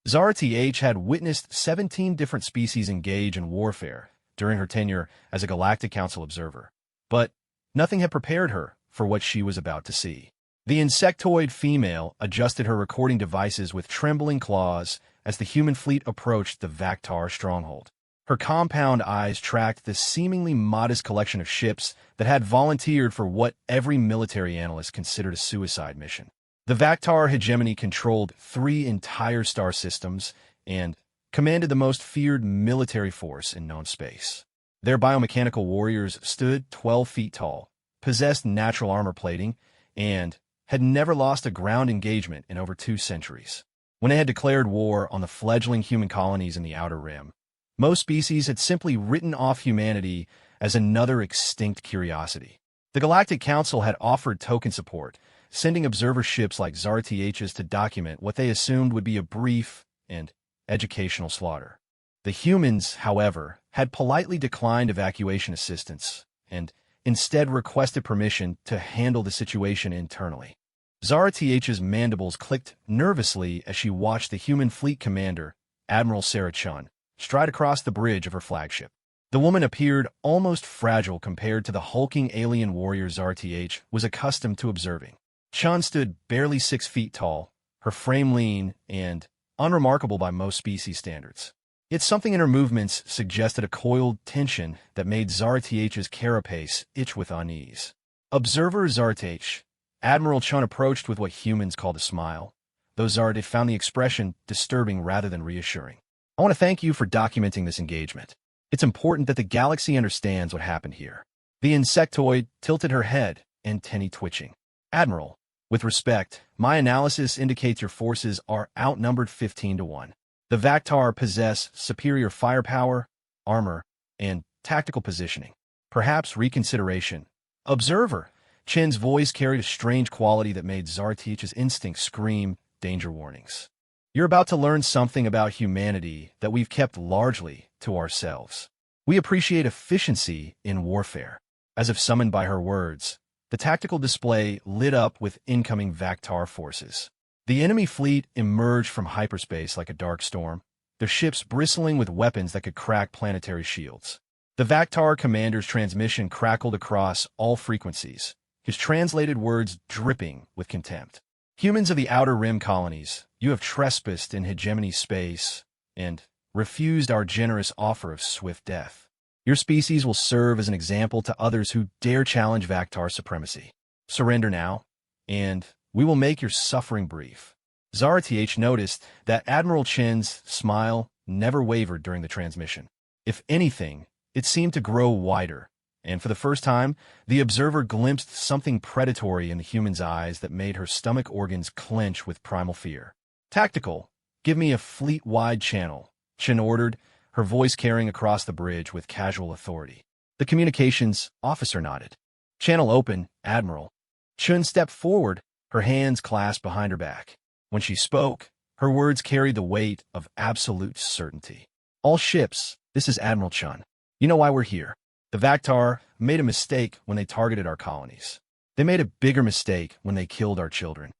Zara-TH had witnessed 17 different species engage in warfare during her tenure as a Galactic Council observer, but nothing had prepared her for what she was about to see. The insectoid female adjusted her recording devices with trembling claws as the human fleet approached the Vactar stronghold. Her compound eyes tracked the seemingly modest collection of ships that had volunteered for what every military analyst considered a suicide mission. The Vactar hegemony controlled 3 entire star systems and commanded the most feared military force in known space. Their biomechanical warriors stood 12 feet tall, possessed natural armor plating, and had never lost a ground engagement in over 2 centuries. When they had declared war on the fledgling human colonies in the Outer Rim, most species had simply written off humanity as another extinct curiosity. The Galactic Council had offered token support, sending observer ships like Zara-TH's to document what they assumed would be a brief and educational slaughter. The humans, however, had politely declined evacuation assistance and instead requested permission to handle the situation internally. Zara-TH's mandibles clicked nervously as she watched the human fleet commander, Admiral Sarah Chun, stride across the bridge of her flagship. The woman appeared almost fragile compared to the hulking alien warrior Zara-TH was accustomed to observing. Chun stood barely 6 feet tall, her frame lean and unremarkable by most species standards. Yet something in her movements suggested a coiled tension that made Zara-TH's carapace itch with unease. Observer Zara-TH, Admiral Chun approached with what humans called a smile, though Zara-TH found the expression disturbing rather than reassuring. I want to thank you for documenting this engagement. It's important that the galaxy understands what happened here. The insectoid tilted her head, antennae twitching. Admiral, with respect, my analysis indicates your forces are outnumbered 15-1. The Vactar possess superior firepower, armor, and tactical positioning. Perhaps reconsideration. Observer, Chen's voice carried a strange quality that made Zara-TH's instincts scream danger warnings. You're about to learn something about humanity that we've kept largely to ourselves. We appreciate efficiency in warfare. As if summoned by her words, the tactical display lit up with incoming Vactar forces. The enemy fleet emerged from hyperspace like a dark storm, their ships bristling with weapons that could crack planetary shields. The Vactar commander's transmission crackled across all frequencies, his translated words dripping with contempt. Humans of the Outer Rim colonies, you have trespassed in hegemony space and refused our generous offer of swift death. Your species will serve as an example to others who dare challenge Vactar supremacy. Surrender now, and we will make your suffering brief. Zara-TH noticed that Admiral Chen's smile never wavered during the transmission. If anything, it seemed to grow wider, and for the first time, the observer glimpsed something predatory in the human's eyes that made her stomach organs clench with primal fear. Tactical, give me a fleet-wide channel, Chen ordered, her voice carrying across the bridge with casual authority. The communications officer nodded. Channel open, Admiral. Chen stepped forward, her hands clasped behind her back. When she spoke, her words carried the weight of absolute certainty. All ships, this is Admiral Chun. You know why we're here. The Vactar made a mistake when they targeted our colonies. They made a bigger mistake when they killed our children.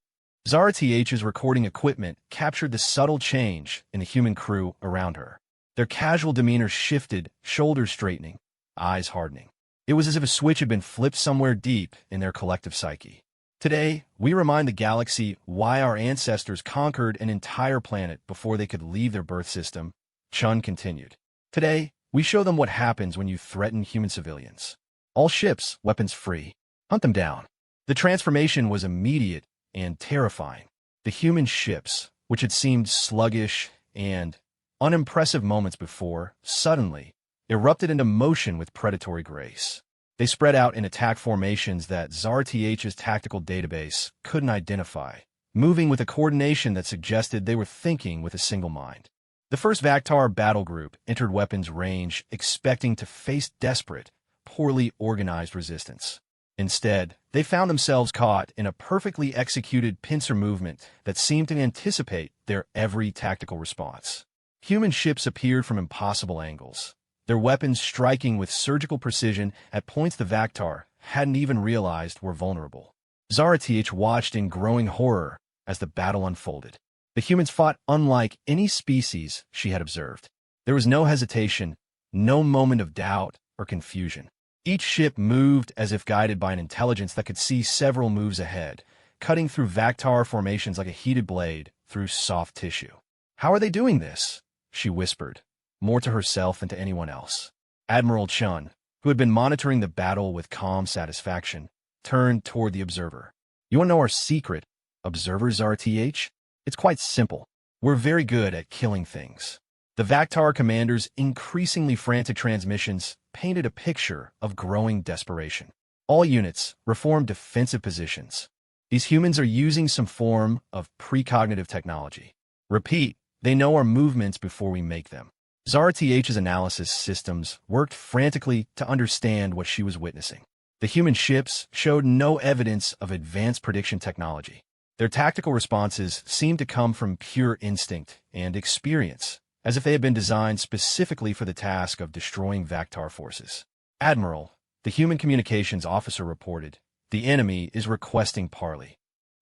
Zara-TH's recording equipment captured the subtle change in the human crew around her. Their casual demeanor shifted, shoulders straightening, eyes hardening. It was as if a switch had been flipped somewhere deep in their collective psyche. Today, we remind the galaxy why our ancestors conquered an entire planet before they could leave their birth system, Chun continued. Today, we show them what happens when you threaten human civilians. All ships, weapons free. Hunt them down. The transformation was immediate and terrifying. The human ships, which had seemed sluggish and unimpressive moments before, suddenly erupted into motion with predatory grace. They spread out in attack formations that Zara-TH's tactical database couldn't identify, moving with a coordination that suggested they were thinking with a single mind. The first Vactar battle group entered weapons range expecting to face desperate, poorly organized resistance. Instead, they found themselves caught in a perfectly executed pincer movement that seemed to anticipate their every tactical response. Human ships appeared from impossible angles, their weapons striking with surgical precision at points the Vactar hadn't even realized were vulnerable. Zara-TH watched in growing horror as the battle unfolded. The humans fought unlike any species she had observed. There was no hesitation, no moment of doubt or confusion. Each ship moved as if guided by an intelligence that could see several moves ahead, cutting through Vactar formations like a heated blade through soft tissue. "How are they doing this?" she whispered, more to herself than to anyone else. Admiral Chun, who had been monitoring the battle with calm satisfaction, turned toward the observer. "You want to know our secret, observers RTH? It's quite simple. We're very good at killing things." The Vactar commander's increasingly frantic transmissions painted a picture of growing desperation. "All units, reform defensive positions. These humans are using some form of precognitive technology. Repeat, they know our movements before we make them." ZRTH's analysis systems worked frantically to understand what she was witnessing. The human ships showed no evidence of advanced prediction technology. Their tactical responses seemed to come from pure instinct and experience, as if they had been designed specifically for the task of destroying Vactar forces. "Admiral," the human communications officer reported, "the enemy is requesting parley."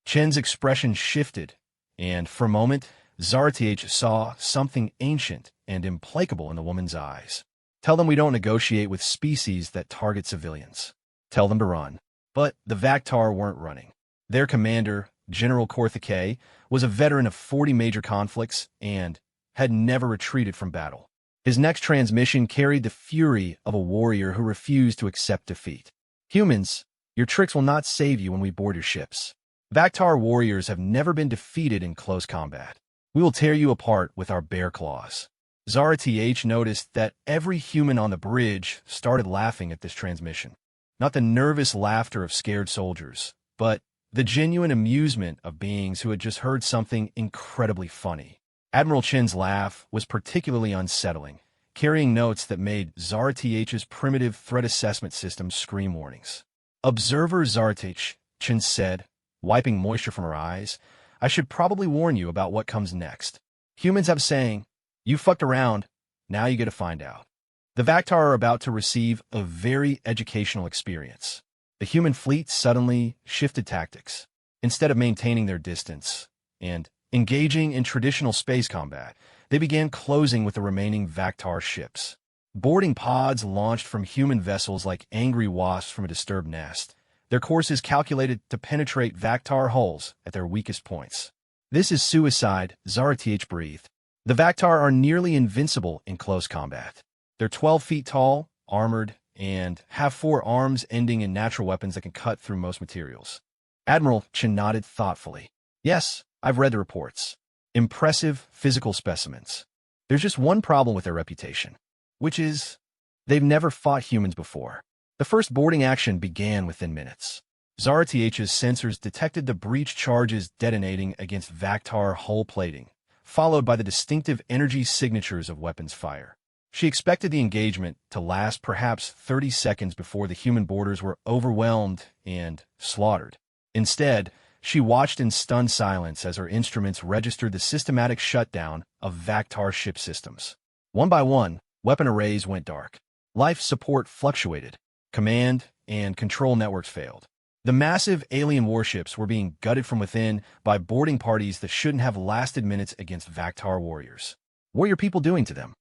Chen's expression shifted, and for a moment, ZRTH saw something ancient and implacable in the woman's eyes. "Tell them we don't negotiate with species that target civilians. Tell them to run." But the Vactar weren't running. Their commander, General Korthake, was a veteran of 40 major conflicts and had never retreated from battle. His next transmission carried the fury of a warrior who refused to accept defeat. "Humans, your tricks will not save you when we board your ships. Vactar warriors have never been defeated in close combat. We will tear you apart with our bear claws." ZRTH noticed that every human on the bridge started laughing at this transmission. Not the nervous laughter of scared soldiers, but the genuine amusement of beings who had just heard something incredibly funny. Admiral Chen's laugh was particularly unsettling, carrying notes that made ZRTH's primitive threat assessment system scream warnings. "Observer ZRTH," Chen said, wiping moisture from her eyes, "I should probably warn you about what comes next. Humans have a saying, 'You fucked around, now you get to find out.' The Vactar are about to receive a very educational experience." The human fleet suddenly shifted tactics. Instead of maintaining their distance and engaging in traditional space combat, they began closing with the remaining Vactar ships. Boarding pods launched from human vessels like angry wasps from a disturbed nest, their courses calculated to penetrate Vactar hulls at their weakest points. "This is suicide," ZRTH breathed. "The Vactar are nearly invincible in close combat. They're 12 feet tall, armored, and have 4 arms ending in natural weapons that can cut through most materials." Admiral Chen nodded thoughtfully. "Yes, I've read the reports. Impressive physical specimens. There's just one problem with their reputation, which is they've never fought humans before." The first boarding action began within minutes. ZRTH's sensors detected the breach charges detonating against Vactar hull plating, followed by the distinctive energy signatures of weapons fire. She expected the engagement to last perhaps 30 seconds before the human boarders were overwhelmed and slaughtered. Instead, she watched in stunned silence as her instruments registered the systematic shutdown of Vactar ship systems. One by one, weapon arrays went dark. Life support fluctuated. Command and control networks failed. The massive alien warships were being gutted from within by boarding parties that shouldn't have lasted minutes against Vactar warriors. "What are your people doing to them?"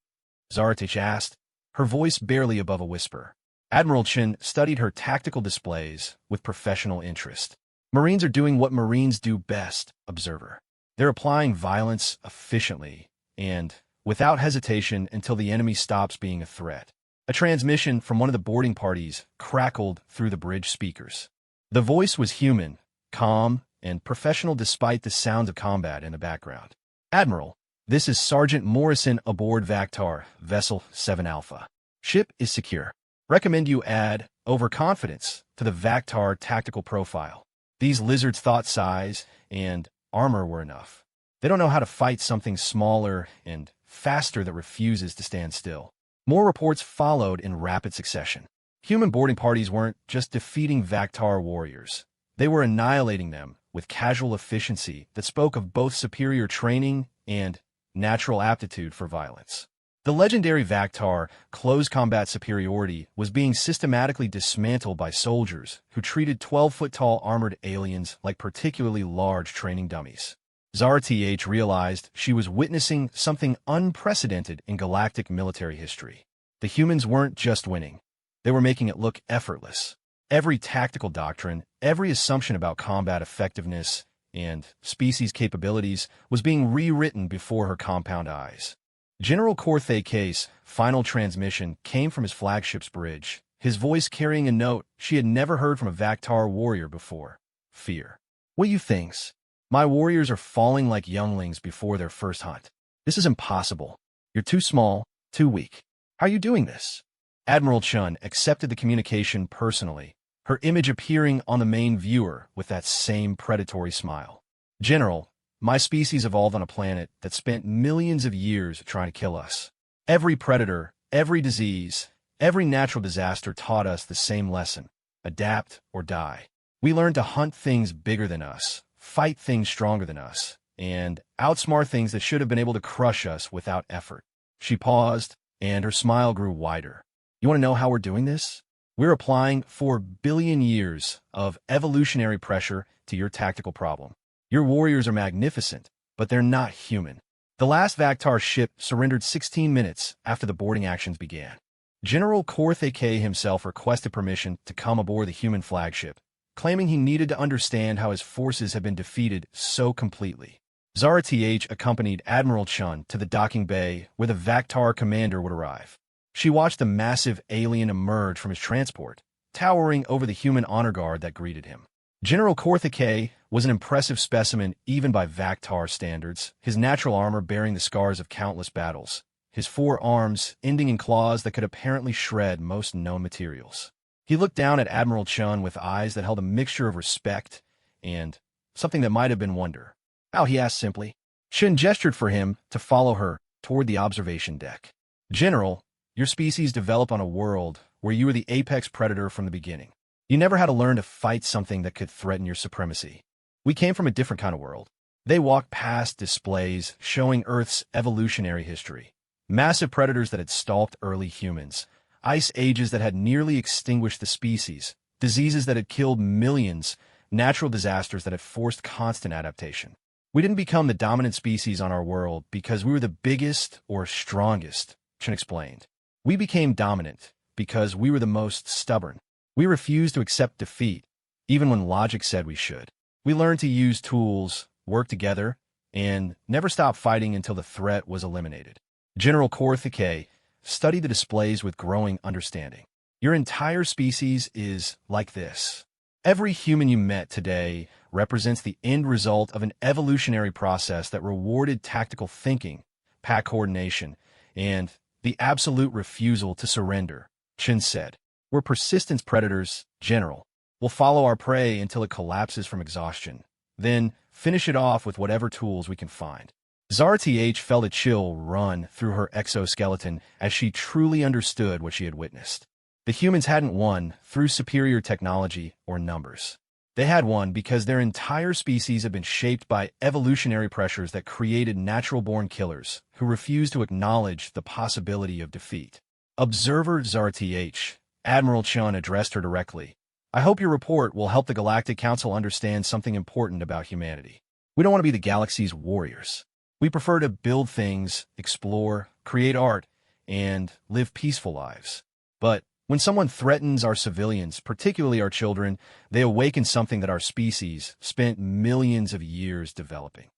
ZRTH asked, her voice barely above a whisper. Admiral Chen studied her tactical displays with professional interest. "Marines are doing what Marines do best, observer. They're applying violence efficiently and without hesitation until the enemy stops being a threat." A transmission from one of the boarding parties crackled through the bridge speakers. The voice was human, calm, and professional despite the sounds of combat in the background. "Admiral, this is Sergeant Morrison aboard Vactar, Vessel 7 Alpha. Ship is secure. Recommend you add overconfidence to the Vactar tactical profile. These lizards thought size and armor were enough. They don't know how to fight something smaller and faster that refuses to stand still." More reports followed in rapid succession. Human boarding parties weren't just defeating Vactar warriors. They were annihilating them with casual efficiency that spoke of both superior training and natural aptitude for violence. The legendary Vactar close combat superiority was being systematically dismantled by soldiers who treated 12-foot-tall armored aliens like particularly large training dummies. Zara TH realized she was witnessing something unprecedented in galactic military history. The humans weren't just winning. They were making it look effortless. Every tactical doctrine, every assumption about combat effectiveness and species capabilities was being rewritten before her compound eyes. General Korthe K's final transmission came from his flagship's bridge, his voice carrying a note she had never heard from a Vaktar warrior before. Fear. What you thinks? My warriors are falling like younglings before their first hunt. This is impossible. You're too small, too weak. How are you doing this? Admiral Chun accepted the communication personally, her image appearing on the main viewer with that same predatory smile. General, my species evolved on a planet that spent millions of years trying to kill us. Every predator, every disease, every natural disaster taught us the same lesson: adapt or die. We learned to hunt things bigger than us, fight things stronger than us, and outsmart things that should have been able to crush us without effort. She paused, and her smile grew wider. You want to know how we're doing this? We're applying 4 billion years of evolutionary pressure to your tactical problem. Your warriors are magnificent, but they're not human. The last Vaktar ship surrendered 16 minutes after the boarding actions began. General Korthe K himself requested permission to come aboard the human flagship, claiming he needed to understand how his forces had been defeated so completely. Zara TH accompanied Admiral Chun to the docking bay where the Vaktar commander would arrive. She watched the massive alien emerge from his transport, towering over the human honor guard that greeted him. General Korthe K was an impressive specimen even by Vaktar standards, his natural armor bearing the scars of countless battles, his 4 arms ending in claws that could apparently shred most known materials. He looked down at Admiral Chun with eyes that held a mixture of respect and something that might have been wonder. How, he asked simply. Chun gestured for him to follow her toward the observation deck. General, your species developed on a world where you were the apex predator from the beginning. You never had to learn to fight something that could threaten your supremacy. We came from a different kind of world. They walked past displays showing Earth's evolutionary history. Massive predators that had stalked early humans, ice ages that had nearly extinguished the species, diseases that had killed millions, natural disasters that had forced constant adaptation. We didn't become the dominant species on our world because we were the biggest or strongest, Chun explained. We became dominant because we were the most stubborn. We refused to accept defeat, even when logic said we should. We learned to use tools, work together, and never stop fighting until the threat was eliminated. General Korthe K studied the displays with growing understanding. Your entire species is like this. Every human you met today represents the end result of an evolutionary process that rewarded tactical thinking, pack coordination, and the absolute refusal to surrender, Chun said. We're persistence predators, General. We'll follow our prey until it collapses from exhaustion, then finish it off with whatever tools we can find. Zara TH felt a chill run through her exoskeleton as she truly understood what she had witnessed. The humans hadn't won through superior technology or numbers. They had won because their entire species had been shaped by evolutionary pressures that created natural-born killers who refused to acknowledge the possibility of defeat. Observer Zara TH, Admiral Chun addressed her directly. I hope your report will help the Galactic Council understand something important about humanity. We don't want to be the galaxy's warriors. We prefer to build things, explore, create art, and live peaceful lives. But when someone threatens our civilians, particularly our children, they awaken something that our species spent millions of years developing.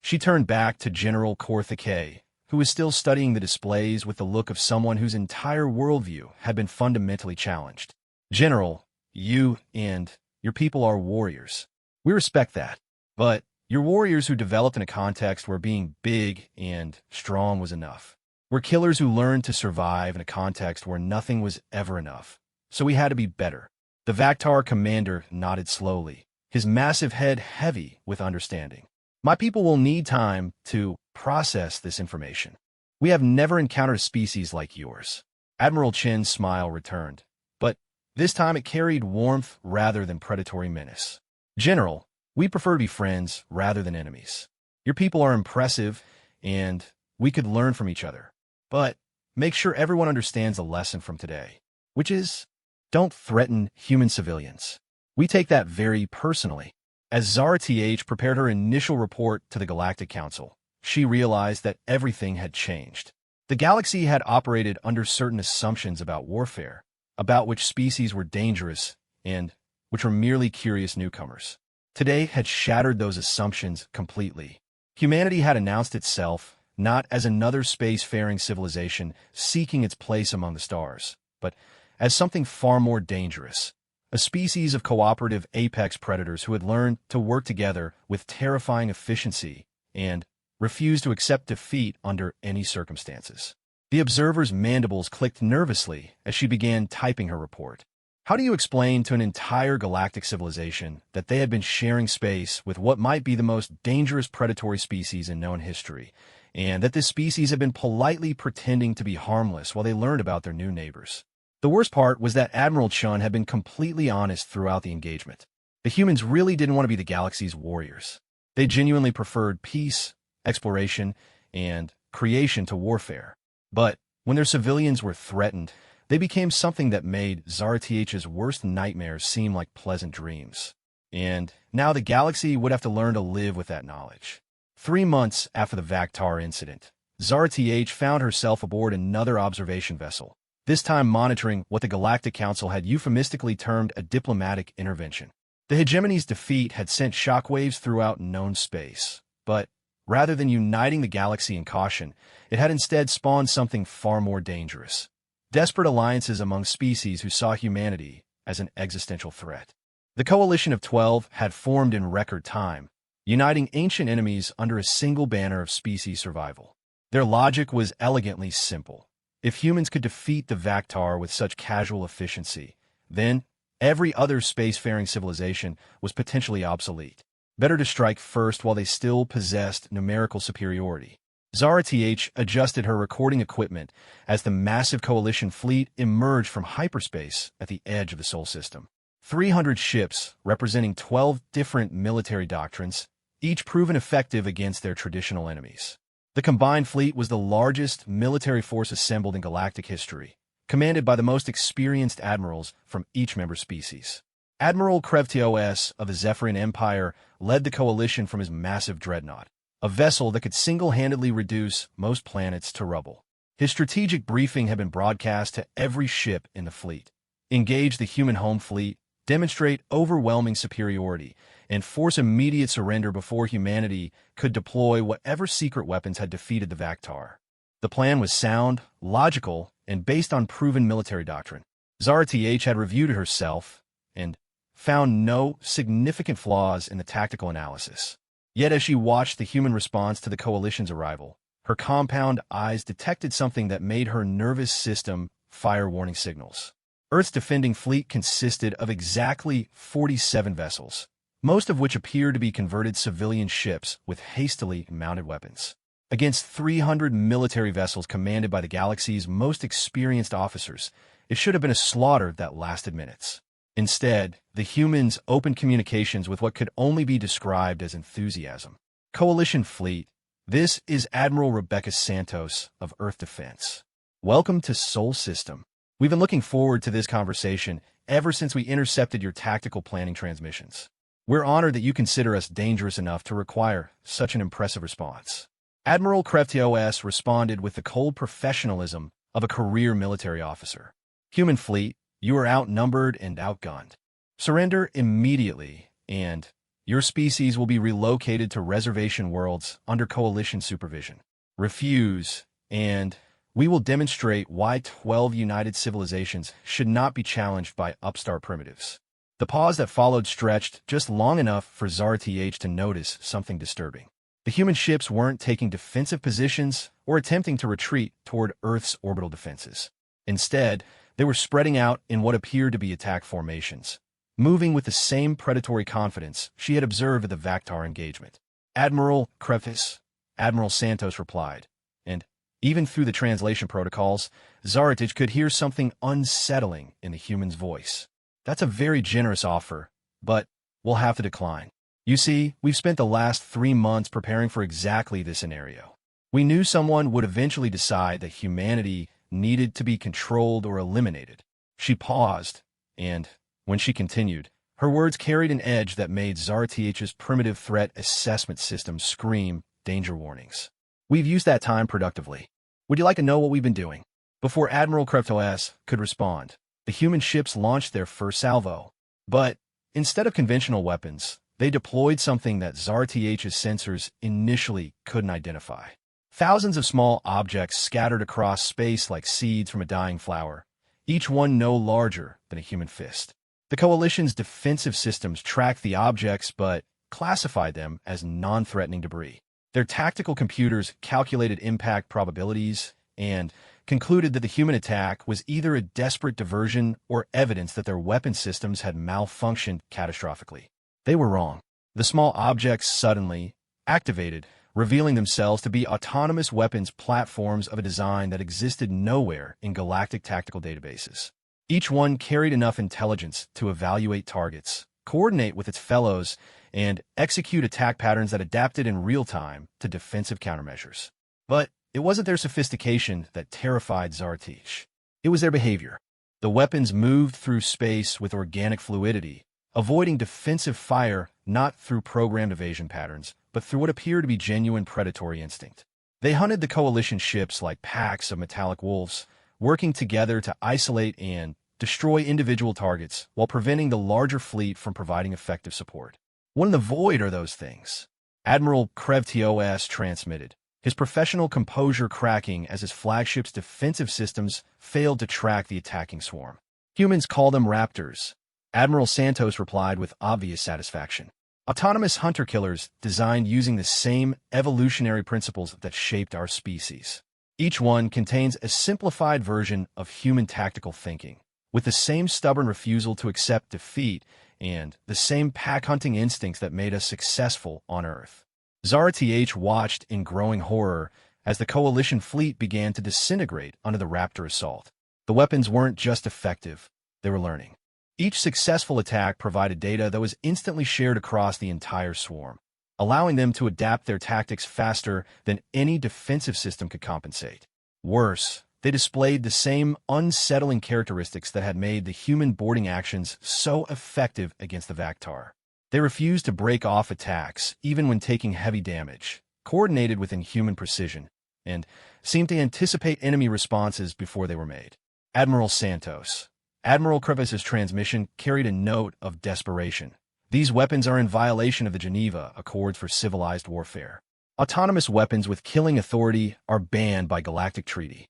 She turned back to General Korthe K, who was still studying the displays with the look of someone whose entire worldview had been fundamentally challenged. General, you and your people are warriors. We respect that. But you're warriors who developed in a context where being big and strong was enough. We're killers who learned to survive in a context where nothing was ever enough. So we had to be better. The Vaktar commander nodded slowly, his massive head heavy with understanding. My people will need time to process this information. We have never encountered a species like yours. Admiral Chin's smile returned, but this time it carried warmth rather than predatory menace. General, we prefer to be friends rather than enemies. Your people are impressive, and we could learn from each other. But make sure everyone understands the lesson from today, which is, don't threaten human civilians. We take that very personally. As Zara TH prepared her initial report to the Galactic Council, she realized that everything had changed. The galaxy had operated under certain assumptions about warfare, about which species were dangerous and which were merely curious newcomers. Today had shattered those assumptions completely. Humanity had announced itself not as another space-faring civilization seeking its place among the stars, but as something far more dangerous, a species of cooperative apex predators who had learned to work together with terrifying efficiency and refused to accept defeat under any circumstances. The observer's mandibles clicked nervously as she began typing her report. How do you explain to an entire galactic civilization that they had been sharing space with what might be the most dangerous predatory species in known history, and that this species had been politely pretending to be harmless while they learned about their new neighbors? The worst part was that Admiral Chun had been completely honest throughout the engagement. The humans really didn't want to be the galaxy's warriors. They genuinely preferred peace, exploration, and creation to warfare. But when their civilians were threatened, they became something that made Zara TH's worst nightmares seem like pleasant dreams. And now the galaxy would have to learn to live with that knowledge. 3 months after the Vaktar incident, Zara TH found herself aboard another observation vessel, this time monitoring what the Galactic Council had euphemistically termed a diplomatic intervention. The hegemony's defeat had sent shockwaves throughout known space, but rather than uniting the galaxy in caution, it had instead spawned something far more dangerous. Desperate alliances among species who saw humanity as an existential threat. The Coalition of 12 had formed in record time, uniting ancient enemies under a single banner of species survival. Their logic was elegantly simple. If humans could defeat the Vaktar with such casual efficiency, then every other spacefaring civilization was potentially obsolete. Better to strike first while they still possessed numerical superiority. Zara TH adjusted her recording equipment as the massive coalition fleet emerged from hyperspace at the edge of the Sol system. 300 ships representing 12 different military doctrines, each proven effective against their traditional enemies. The combined fleet was the largest military force assembled in galactic history, commanded by the most experienced admirals from each member species. Admiral Krevtios of the Zephyrian Empire led the coalition from his massive dreadnought, a vessel that could single-handedly reduce most planets to rubble. His strategic briefing had been broadcast to every ship in the fleet. Engage the human home fleet, demonstrate overwhelming superiority, and force immediate surrender before humanity could deploy whatever secret weapons had defeated the Vaktar. The plan was sound, logical, and based on proven military doctrine. Zara TH had reviewed it herself and found no significant flaws in the tactical analysis. Yet as she watched the human response to the coalition's arrival, her compound eyes detected something that made her nervous system fire warning signals. Earth's defending fleet consisted of exactly 47 vessels, most of which appeared to be converted civilian ships with hastily mounted weapons. Against 300 military vessels commanded by the galaxy's most experienced officers, it should have been a slaughter that lasted minutes. Instead, the humans opened communications with what could only be described as enthusiasm. Coalition Fleet, this is Admiral Rebecca Santos of Earth Defense. Welcome to Sol System. We've been looking forward to this conversation ever since we intercepted your tactical planning transmissions. We're honored that you consider us dangerous enough to require such an impressive response. Admiral Krevtios responded with the cold professionalism of a career military officer. Human Fleet, you are outnumbered and outgunned. Surrender immediately, and your species will be relocated to reservation worlds under Coalition supervision. Refuse, and we will demonstrate why 12 united civilizations should not be challenged by upstart primitives. The pause that followed stretched just long enough for Zara TH to notice something disturbing. The human ships weren't taking defensive positions or attempting to retreat toward Earth's orbital defenses. Instead, they were spreading out in what appeared to be attack formations, moving with the same predatory confidence she had observed at the Vaktar engagement. Admiral Krevtios, Admiral Santos replied, and even through the translation protocols, Zaratich could hear something unsettling in the human's voice. That's a very generous offer, but we'll have to decline. You see, we've spent the last 3 months preparing for exactly this scenario. We knew someone would eventually decide that humanity needed to be controlled or eliminated. She paused, and when she continued, Her words carried an edge that made ZAR-TH's primitive threat assessment system scream danger warnings. We've used that time productively. Would you like to know what we've been doing? Before Admiral Krevtos could respond, the human ships launched their first salvo. But instead of conventional weapons, they deployed something that ZAR-TH's sensors initially couldn't identify. Thousands of small objects scattered across space like seeds from a dying flower, each one no larger than a human fist. The Coalition's defensive systems tracked the objects but classified them as non-threatening debris. Their tactical computers calculated impact probabilities and concluded that the human attack was either a desperate diversion or evidence that their weapon systems had malfunctioned catastrophically. They were wrong. The small objects suddenly activated, revealing themselves to be autonomous weapons platforms of a design that existed nowhere in galactic tactical databases. Each one carried enough intelligence to evaluate targets, coordinate with its fellows, and execute attack patterns that adapted in real time to defensive countermeasures. But it wasn't their sophistication that terrified ZAR-TH. It was their behavior. The weapons moved through space with organic fluidity, avoiding defensive fire not through programmed evasion patterns, but through what appeared to be genuine predatory instinct. They hunted the Coalition ships like packs of metallic wolves, working together to isolate and destroy individual targets while preventing the larger fleet from providing effective support. What in the void are those things? Admiral Krevtos transmitted, his professional composure cracking as his flagship's defensive systems failed to track the attacking swarm. Humans call them raptors. Admiral Santos replied with obvious satisfaction. Autonomous hunter-killers designed using the same evolutionary principles that shaped our species. Each one contains a simplified version of human tactical thinking, with the same stubborn refusal to accept defeat and the same pack-hunting instincts that made us successful on Earth. ZAR-TH watched in growing horror as the Coalition fleet began to disintegrate under the Raptor assault. The weapons weren't just effective, they were learning. Each successful attack provided data that was instantly shared across the entire swarm, allowing them to adapt their tactics faster than any defensive system could compensate. Worse, they displayed the same unsettling characteristics that had made the human boarding actions so effective against the Vaktar. They refused to break off attacks, even when taking heavy damage, coordinated with inhuman precision, and seemed to anticipate enemy responses before they were made. Admiral Santos. Admiral Krevtos' transmission carried a note of desperation. These weapons are in violation of the Geneva Accords for Civilized Warfare. Autonomous weapons with killing authority are banned by galactic treaty.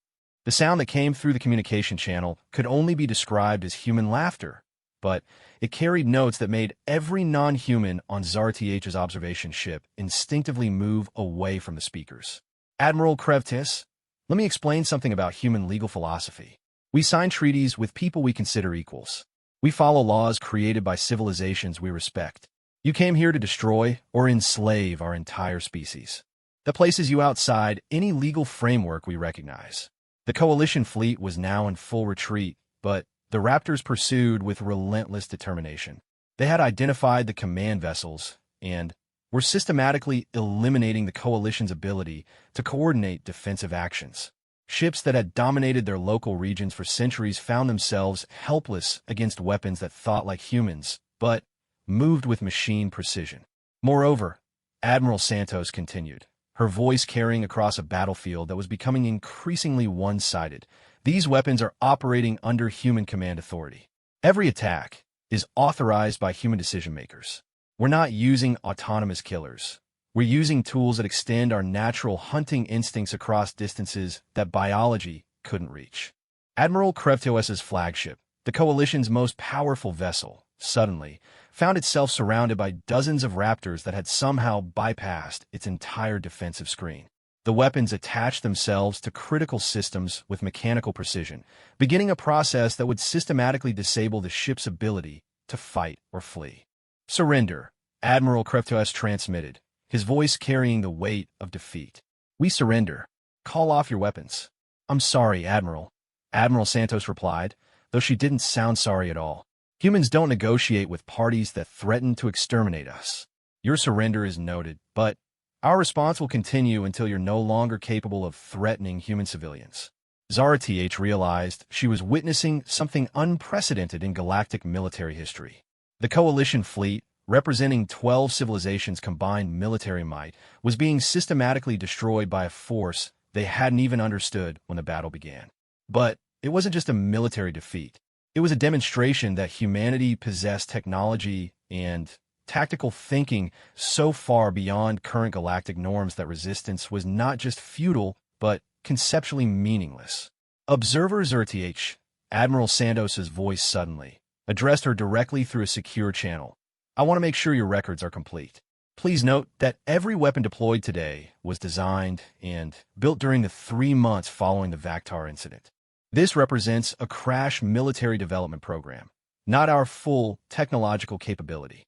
The sound that came through the communication channel could only be described as human laughter, but it carried notes that made every non-human on ZAR-TH's observation ship instinctively move away from the speakers. Admiral Krevtos, let me explain something about human legal philosophy. We sign treaties with people we consider equals. We follow laws created by civilizations we respect. You came here to destroy or enslave our entire species. That places you outside any legal framework we recognize. The Coalition fleet was now in full retreat, but the Raptors pursued with relentless determination. They had identified the command vessels and were systematically eliminating the Coalition's ability to coordinate defensive actions. Ships that had dominated their local regions for centuries found themselves helpless against weapons that thought like humans, but moved with machine precision. Moreover, Admiral Santos continued, her voice carrying across a battlefield that was becoming increasingly one-sided. These weapons are operating under human command authority. Every attack is authorized by human decision-makers. We're not using autonomous killers. We're using tools that extend our natural hunting instincts across distances that biology couldn't reach. Admiral Krevtos' flagship, the Coalition's most powerful vessel, suddenly found itself surrounded by dozens of raptors that had somehow bypassed its entire defensive screen. The weapons attached themselves to critical systems with mechanical precision, beginning a process that would systematically disable the ship's ability to fight or flee. Surrender, Admiral Krevtos transmitted, his voice carrying the weight of defeat. We surrender. Call off your weapons. I'm sorry, Admiral. Admiral Santos replied, though she didn't sound sorry at all. Humans don't negotiate with parties that threaten to exterminate us. Your surrender is noted, but our response will continue until you're no longer capable of threatening human civilians. ZAR-TH realized she was witnessing something unprecedented in galactic military history. The Coalition fleet, representing 12 civilizations' combined military might, was being systematically destroyed by a force they hadn't even understood when the battle began. But it wasn't just a military defeat. It was a demonstration that humanity possessed technology and tactical thinking so far beyond current galactic norms that resistance was not just futile, but conceptually meaningless. Observer ZRTH, Admiral Santos's voice suddenly addressed her directly through a secure channel. I want to make sure your records are complete. Please note that every weapon deployed today was designed and built during the 3 months following the Vactar incident. This represents a crash military development program, not our full technological capability.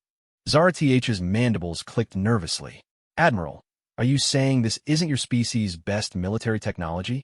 ZRTH's mandibles clicked nervously. Admiral, are you saying this isn't your species' best military technology?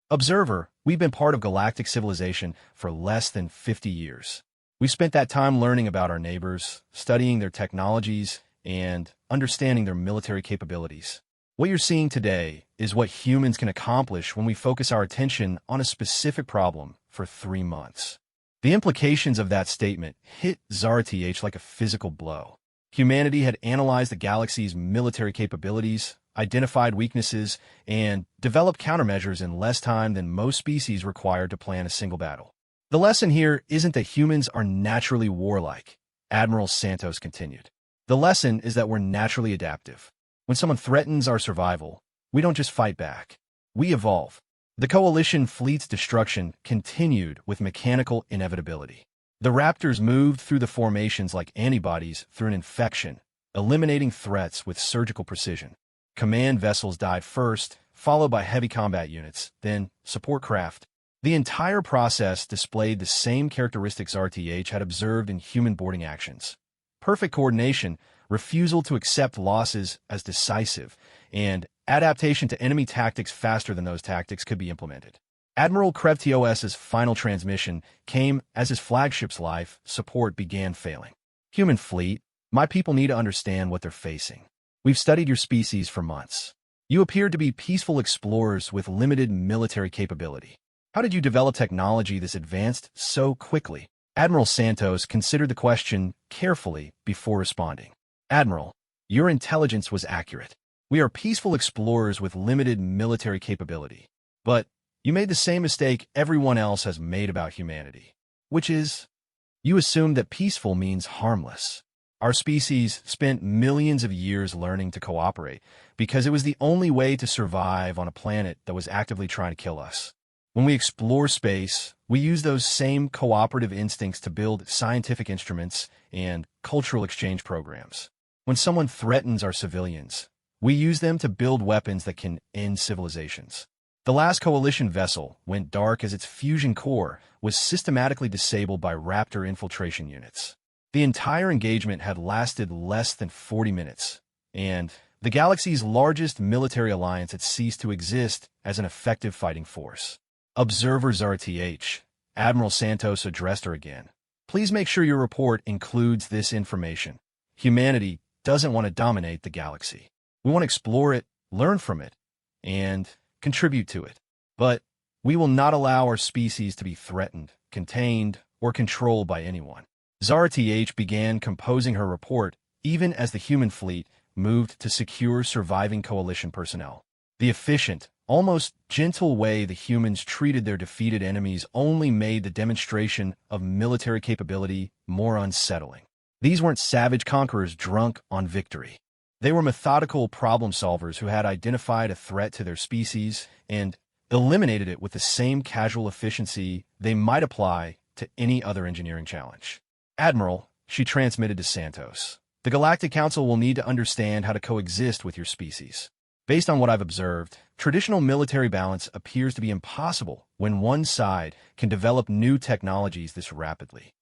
Observer, we've been part of galactic civilization for less than 50 years. We've spent that time learning about our neighbors, studying their technologies, and understanding their military capabilities. What you're seeing today is what humans can accomplish when we focus our attention on a specific problem for 3 months. The implications of that statement hit ZRTH like a physical blow. Humanity had analyzed the galaxy's military capabilities, identified weaknesses, and developed countermeasures in less time than most species required to plan a single battle. The lesson here isn't that humans are naturally warlike, Admiral Santos continued. The lesson is that we're naturally adaptive. When someone threatens our survival, we don't just fight back. We evolve. The Coalition fleet's destruction continued with mechanical inevitability. The Raptors moved through the formations like antibodies through an infection, eliminating threats with surgical precision. Command vessels died first, followed by heavy combat units, then support craft. The entire process displayed the same characteristics RTH had observed in human boarding actions. Perfect coordination, refusal to accept losses as decisive, and adaptation to enemy tactics faster than those tactics could be implemented. Admiral Krevtios's final transmission came as his flagship's life support began failing. Human fleet, my people need to understand what they're facing. We've studied your species for months. You appeared to be peaceful explorers with limited military capability. How did you develop technology this advanced so quickly? Admiral Santos considered the question carefully before responding. Admiral, your intelligence was accurate. We are peaceful explorers with limited military capability. But you made the same mistake everyone else has made about humanity, which is, you assumed that peaceful means harmless. Our species spent millions of years learning to cooperate because it was the only way to survive on a planet that was actively trying to kill us. When we explore space, we use those same cooperative instincts to build scientific instruments and cultural exchange programs. When someone threatens our civilians, we use them to build weapons that can end civilizations. The last Coalition vessel went dark as its fusion core was systematically disabled by Raptor infiltration units. The entire engagement had lasted less than 40 minutes, and the galaxy's largest military alliance had ceased to exist as an effective fighting force. Observers RTH, Admiral Santos addressed her again. Please make sure your report includes this information. Humanity doesn't want to dominate the galaxy. We want to explore it, learn from it, and contribute to it. But we will not allow our species to be threatened, contained, or controlled by anyone. ZRTH began composing her report even as the human fleet moved to secure surviving Coalition personnel. The efficient, almost gentle way the humans treated their defeated enemies only made the demonstration of military capability more unsettling. These weren't savage conquerors drunk on victory. They were methodical problem solvers who had identified a threat to their species and eliminated it with the same casual efficiency they might apply to any other engineering challenge. Admiral, she transmitted to Santos, the Galactic Council will need to understand how to coexist with your species. Based on what I've observed, traditional military balance appears to be impossible when one side can develop new technologies this rapidly.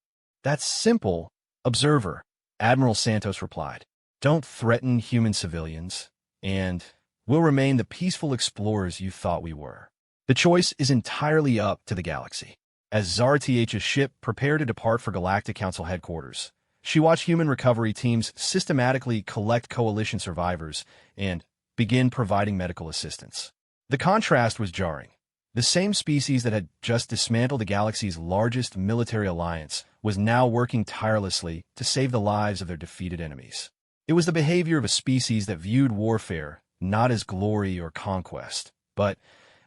That's simple, observer, Admiral Santos replied. Don't threaten human civilians, and we'll remain the peaceful explorers you thought we were. The choice is entirely up to the galaxy. As ZRTH's ship prepared to depart for Galactic Council headquarters, she watched human recovery teams systematically collect Coalition survivors and begin providing medical assistance. The contrast was jarring. The same species that had just dismantled the galaxy's largest military alliance was now working tirelessly to save the lives of their defeated enemies. It was the behavior of a species that viewed warfare not as glory or conquest, but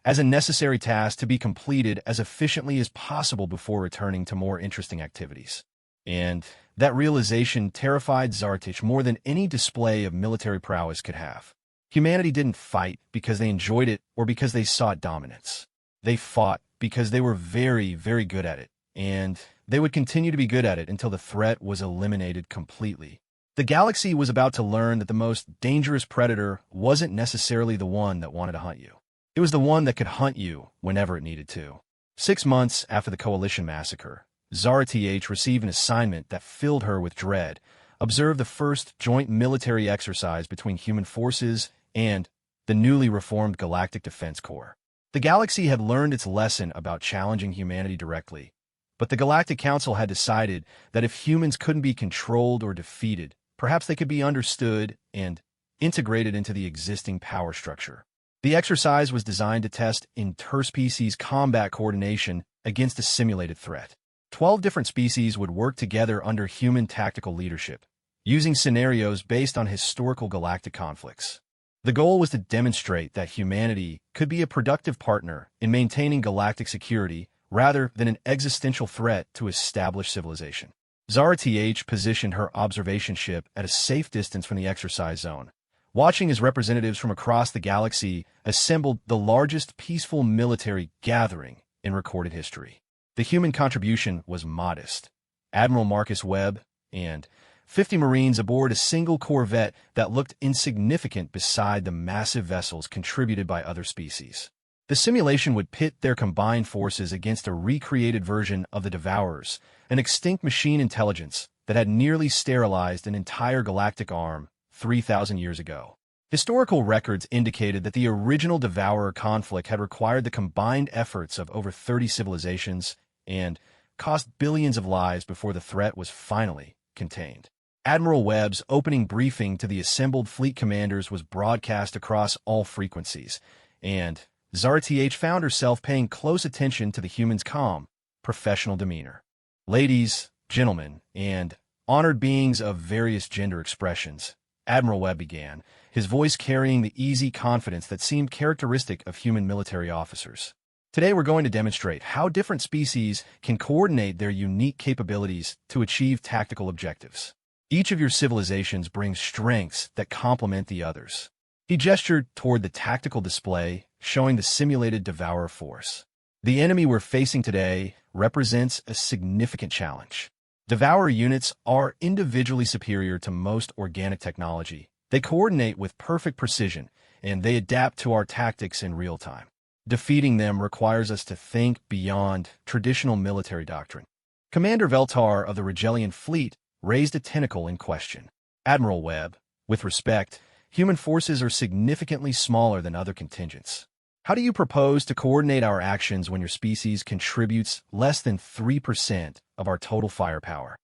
as a necessary task to be completed as efficiently as possible before returning to more interesting activities. And that realization terrified Zartich more than any display of military prowess could have. Humanity didn't fight because they enjoyed it or because they sought dominance. They fought because they were very, very good at it, and they would continue to be good at it until the threat was eliminated completely. The galaxy was about to learn that the most dangerous predator wasn't necessarily the one that wanted to hunt you. It was the one that could hunt you whenever it needed to. 6 months after the Coalition massacre, Zartich received an assignment that filled her with dread: observe the first joint military exercise between human forces and the newly reformed Galactic Defense Corps. The galaxy had learned its lesson about challenging humanity directly, but the Galactic Council had decided that if humans couldn't be controlled or defeated, perhaps they could be understood and integrated into the existing power structure. The exercise was designed to test interspecies combat coordination against a simulated threat. 12 different species would work together under human tactical leadership, using scenarios based on historical galactic conflicts. The goal was to demonstrate that humanity could be a productive partner in maintaining galactic security rather than an existential threat to established civilization. Zartich positioned her observation ship at a safe distance from the exercise zone, watching as representatives from across the galaxy assembled the largest peaceful military gathering in recorded history. The human contribution was modest. Admiral Marcus Webb and 50 Marines aboard a single corvette that looked insignificant beside the massive vessels contributed by other species. The simulation would pit their combined forces against a recreated version of the Devourers, an extinct machine intelligence that had nearly sterilized an entire galactic arm 3,000 years ago. Historical records indicated that the original Devourer conflict had required the combined efforts of over 30 civilizations and cost billions of lives before the threat was finally contained. Admiral Webb's opening briefing to the assembled fleet commanders was broadcast across all frequencies, and Zartich found herself paying close attention to the humans' calm, professional demeanor. Ladies, gentlemen, and honored beings of various gender expressions, Admiral Webb began, his voice carrying the easy confidence that seemed characteristic of human military officers. Today we're going to demonstrate how different species can coordinate their unique capabilities to achieve tactical objectives. Each of your civilizations brings strengths that complement the others. He gestured toward the tactical display, showing the simulated Devourer force. The enemy we're facing today represents a significant challenge. Devourer units are individually superior to most organic technology. They coordinate with perfect precision, and they adapt to our tactics in real time. Defeating them requires us to think beyond traditional military doctrine. Commander Veltar of the Regellian fleet raised a tentacle in question. Admiral Webb, with respect, human forces are significantly smaller than other contingents. How do you propose to coordinate our actions when your species contributes less than 3% of our total firepower?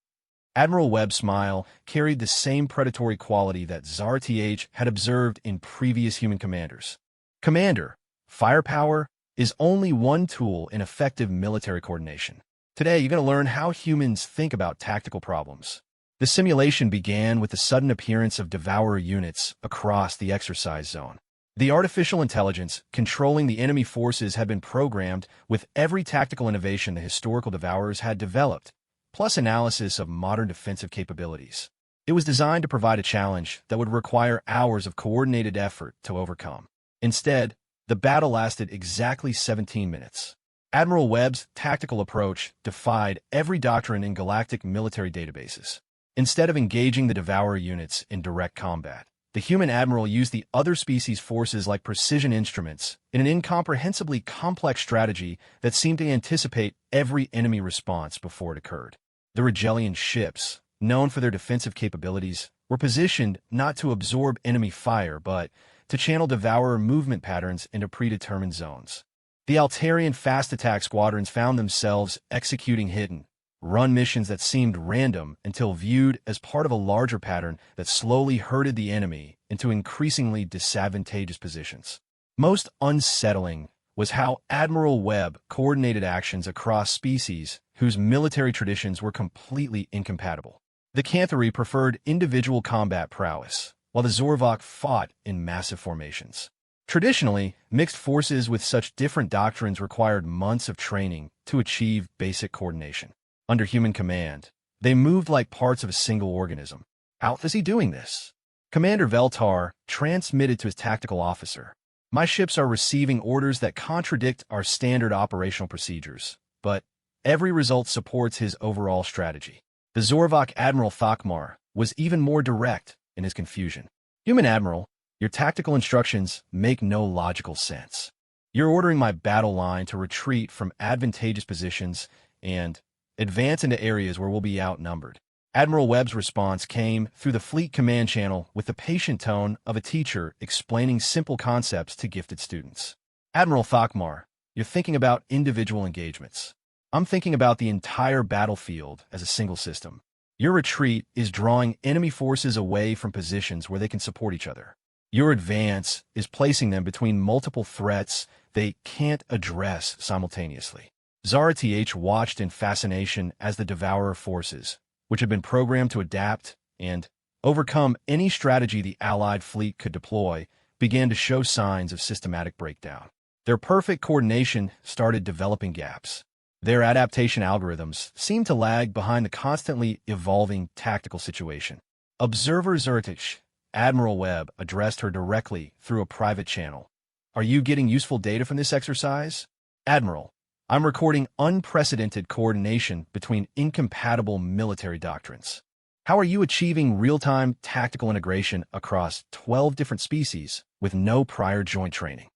Admiral Webb's smile carried the same predatory quality that Zartich had observed in previous human commanders. Commander, firepower is only one tool in effective military coordination. Today, you're going to learn how humans think about tactical problems. The simulation began with the sudden appearance of Devourer units across the exercise zone. The artificial intelligence controlling the enemy forces had been programmed with every tactical innovation the historical Devourers had developed, plus analysis of modern defensive capabilities. It was designed to provide a challenge that would require hours of coordinated effort to overcome. Instead, the battle lasted exactly 17 minutes. Admiral Webb's tactical approach defied every doctrine in galactic military databases. Instead of engaging the Devourer units in direct combat, the human admiral used the other species' forces like precision instruments in an incomprehensibly complex strategy that seemed to anticipate every enemy response before it occurred. The Regellian ships, known for their defensive capabilities, were positioned not to absorb enemy fire, but to channel Devourer movement patterns into predetermined zones. The Altarian fast attack squadrons found themselves executing hidden, run missions that seemed random until viewed as part of a larger pattern that slowly herded the enemy into increasingly disadvantageous positions. Most unsettling was how Admiral Webb coordinated actions across species whose military traditions were completely incompatible. The Canthari preferred individual combat prowess, while the Zorvok fought in massive formations. Traditionally, mixed forces with such different doctrines required months of training to achieve basic coordination. Under human command, they moved like parts of a single organism. How is he doing this? Commander Veltar transmitted to his tactical officer, "My ships are receiving orders that contradict our standard operational procedures, but every result supports his overall strategy." The Zorvok Admiral Thakmar was even more direct in his confusion. "Human Admiral, your tactical instructions make no logical sense. You're ordering my battle line to retreat from advantageous positions and advance into areas where we'll be outnumbered." Admiral Webb's response came through the fleet command channel with the patient tone of a teacher explaining simple concepts to gifted students. "Admiral Thakmar, you're thinking about individual engagements. I'm thinking about the entire battlefield as a single system. Your retreat is drawing enemy forces away from positions where they can support each other. Your advance is placing them between multiple threats they can't address simultaneously." Zara Th watched in fascination as the Devourer forces, which had been programmed to adapt and overcome any strategy the Allied fleet could deploy, began to show signs of systematic breakdown. Their perfect coordination started developing gaps. Their adaptation algorithms seemed to lag behind the constantly evolving tactical situation. "Observer Zertish," Admiral Webb addressed her directly through a private channel. "Are you getting useful data from this exercise?" "Admiral, I'm recording unprecedented coordination between incompatible military doctrines." "How are you achieving real-time tactical integration across 12 different species with no prior joint training?"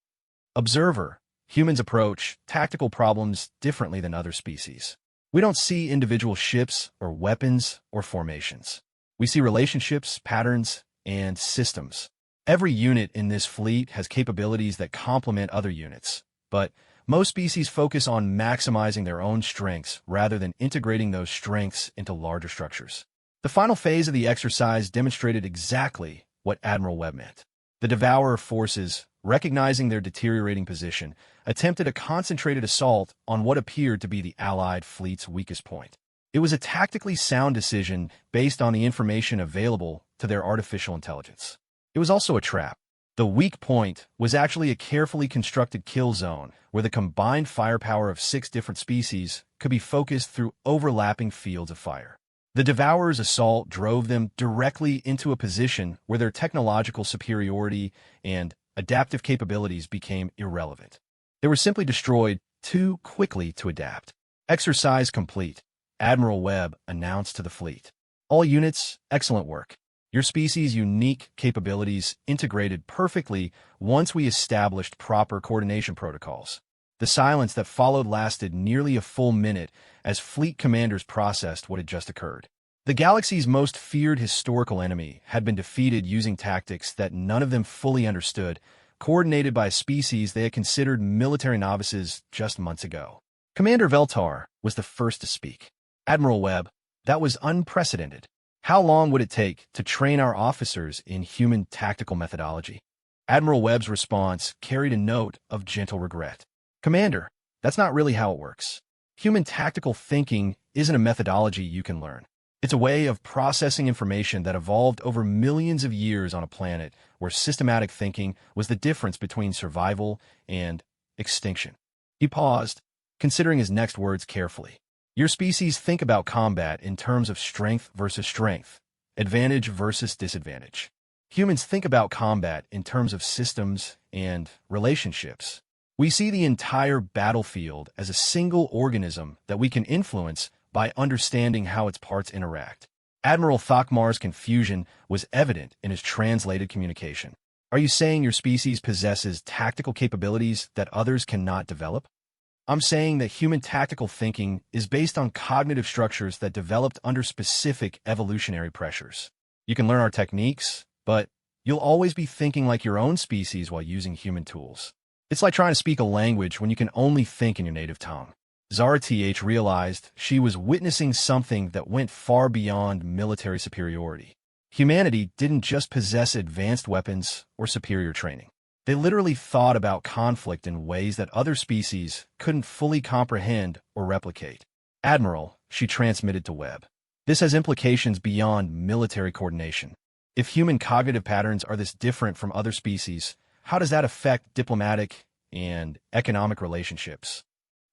"Observer, humans approach tactical problems differently than other species. We don't see individual ships or weapons or formations. We see relationships, patterns, and systems. Every unit in this fleet has capabilities that complement other units, but most species focus on maximizing their own strengths rather than integrating those strengths into larger structures." The final phase of the exercise demonstrated exactly what Admiral Webb meant. The Devourer forces, recognizing their deteriorating position, attempted a concentrated assault on what appeared to be the Allied fleet's weakest point. It was a tactically sound decision based on the information available to their artificial intelligence. It was also a trap. The weak point was actually a carefully constructed kill zone where the combined firepower of 6 different species could be focused through overlapping fields of fire. The Devourer's assault drove them directly into a position where their technological superiority and adaptive capabilities became irrelevant. They were simply destroyed too quickly to adapt. "Exercise complete," Admiral Webb announced to the fleet. "All units, excellent work. Your species' unique capabilities integrated perfectly once we established proper coordination protocols." The silence that followed lasted nearly a full minute as fleet commanders processed what had just occurred. The galaxy's most feared historical enemy had been defeated using tactics that none of them fully understood, coordinated by a species they had considered military novices just months ago. Commander Veltar was the first to speak. "Admiral Webb, that was unprecedented. How long would it take to train our officers in human tactical methodology?" Admiral Webb's response carried a note of gentle regret. "Commander, that's not really how it works. Human tactical thinking isn't a methodology you can learn. It's a way of processing information that evolved over millions of years on a planet where systematic thinking was the difference between survival and extinction." He paused, considering his next words carefully. "Your species think about combat in terms of strength versus strength, advantage versus disadvantage. Humans think about combat in terms of systems and relationships. We see the entire battlefield as a single organism that we can influence by understanding how its parts interact." Admiral Thakmar's confusion was evident in his translated communication. "Are you saying your species possesses tactical capabilities that others cannot develop?" "I'm saying that human tactical thinking is based on cognitive structures that developed under specific evolutionary pressures. You can learn our techniques, but you'll always be thinking like your own species while using human tools. It's like trying to speak a language when you can only think in your native tongue." Zara Th realized she was witnessing something that went far beyond military superiority. Humanity didn't just possess advanced weapons or superior training. They literally thought about conflict in ways that other species couldn't fully comprehend or replicate. Admiral, she transmitted to Webb. This has implications beyond military coordination. If human cognitive patterns are this different from other species, how does that affect diplomatic and economic relationships?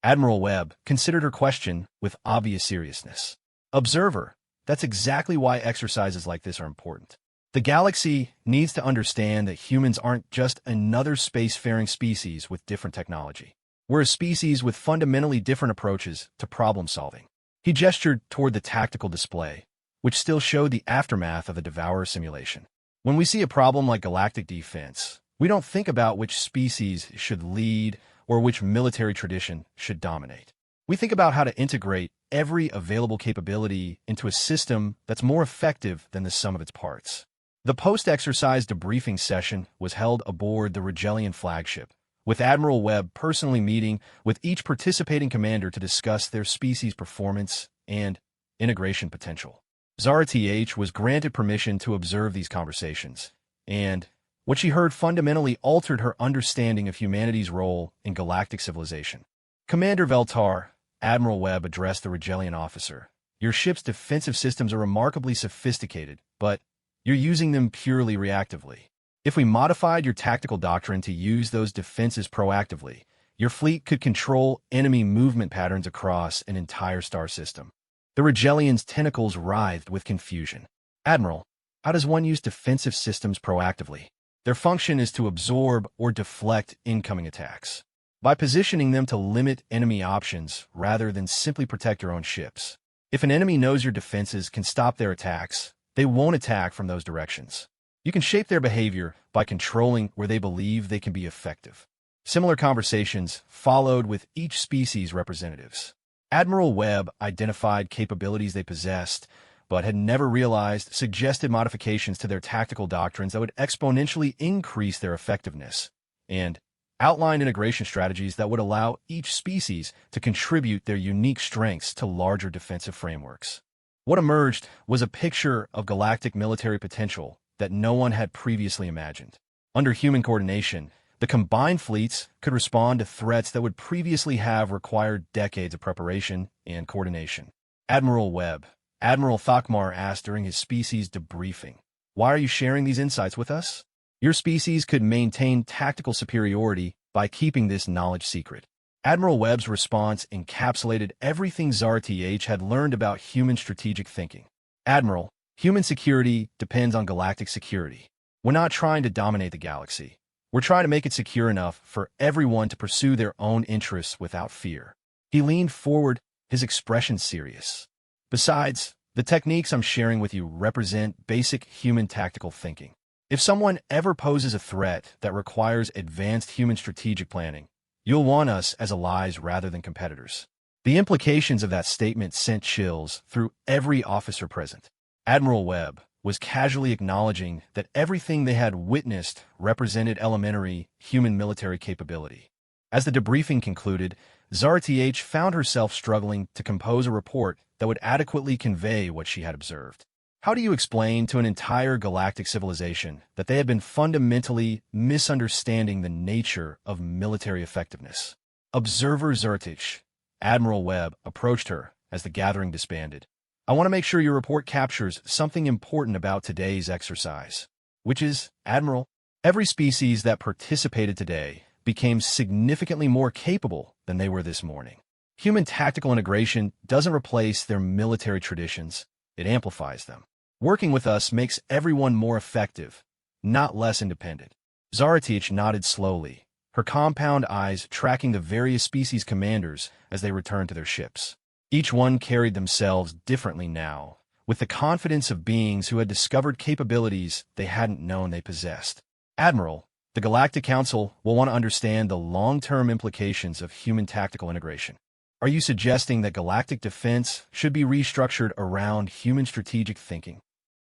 Admiral Webb considered her question with obvious seriousness. Observer, that's exactly why exercises like this are important. The galaxy needs to understand that humans aren't just another spacefaring species with different technology. We're a species with fundamentally different approaches to problem solving. He gestured toward the tactical display, which still showed the aftermath of the Devourer simulation. When we see a problem like galactic defense, we don't think about which species should lead or which military tradition should dominate. We think about how to integrate every available capability into a system that's more effective than the sum of its parts. The post-exercise debriefing session was held aboard the Regellian flagship, with Admiral Webb personally meeting with each participating commander to discuss their species' performance and integration potential. Zara TH was granted permission to observe these conversations, and what she heard fundamentally altered her understanding of humanity's role in galactic civilization. Commander Veltar, Admiral Webb addressed the Regellian officer. Your ship's defensive systems are remarkably sophisticated, but you're using them purely reactively. If we modified your tactical doctrine to use those defenses proactively, your fleet could control enemy movement patterns across an entire star system. The Regellian's tentacles writhed with confusion. Admiral, how does one use defensive systems proactively? Their function is to absorb or deflect incoming attacks, by positioning them to limit enemy options rather than simply protect your own ships. If an enemy knows your defenses can stop their attacks, they won't attack from those directions. You can shape their behavior by controlling where they believe they can be effective. Similar conversations followed with each species' representatives. Admiral Webb identified capabilities they possessed, but had never realized suggested modifications to their tactical doctrines that would exponentially increase their effectiveness, and outlined integration strategies that would allow each species to contribute their unique strengths to larger defensive frameworks. What emerged was a picture of galactic military potential that no one had previously imagined. Under human coordination, the combined fleets could respond to threats that would previously have required decades of preparation and coordination. Admiral Webb, Admiral Thakmar asked during his species debriefing, "Why are you sharing these insights with us?" Your species could maintain tactical superiority by keeping this knowledge secret. Admiral Webb's response encapsulated everything Zara TH had learned about human strategic thinking. Admiral, human security depends on galactic security. We're not trying to dominate the galaxy. We're trying to make it secure enough for everyone to pursue their own interests without fear. He leaned forward, his expression serious. Besides, the techniques I'm sharing with you represent basic human tactical thinking. If someone ever poses a threat that requires advanced human strategic planning, you'll want us as allies rather than competitors. The implications of that statement sent chills through every officer present. Admiral Webb was casually acknowledging that everything they had witnessed represented elementary human military capability. As the debriefing concluded, Zara TH found herself struggling to compose a report that would adequately convey what she had observed. How do you explain to an entire galactic civilization that they had been fundamentally misunderstanding the nature of military effectiveness? Observer Zertich, Admiral Webb, approached her as the gathering disbanded. I want to make sure your report captures something important about today's exercise, which is, Admiral, every species that participated today became significantly more capable than they were this morning. Human tactical integration doesn't replace their military traditions, it amplifies them. Working with us makes everyone more effective, not less independent. Zaratich nodded slowly, her compound eyes tracking the various species commanders as they returned to their ships. Each one carried themselves differently now, with the confidence of beings who had discovered capabilities they hadn't known they possessed. Admiral, the Galactic Council will want to understand the long-term implications of human tactical integration. Are you suggesting that galactic defense should be restructured around human strategic thinking?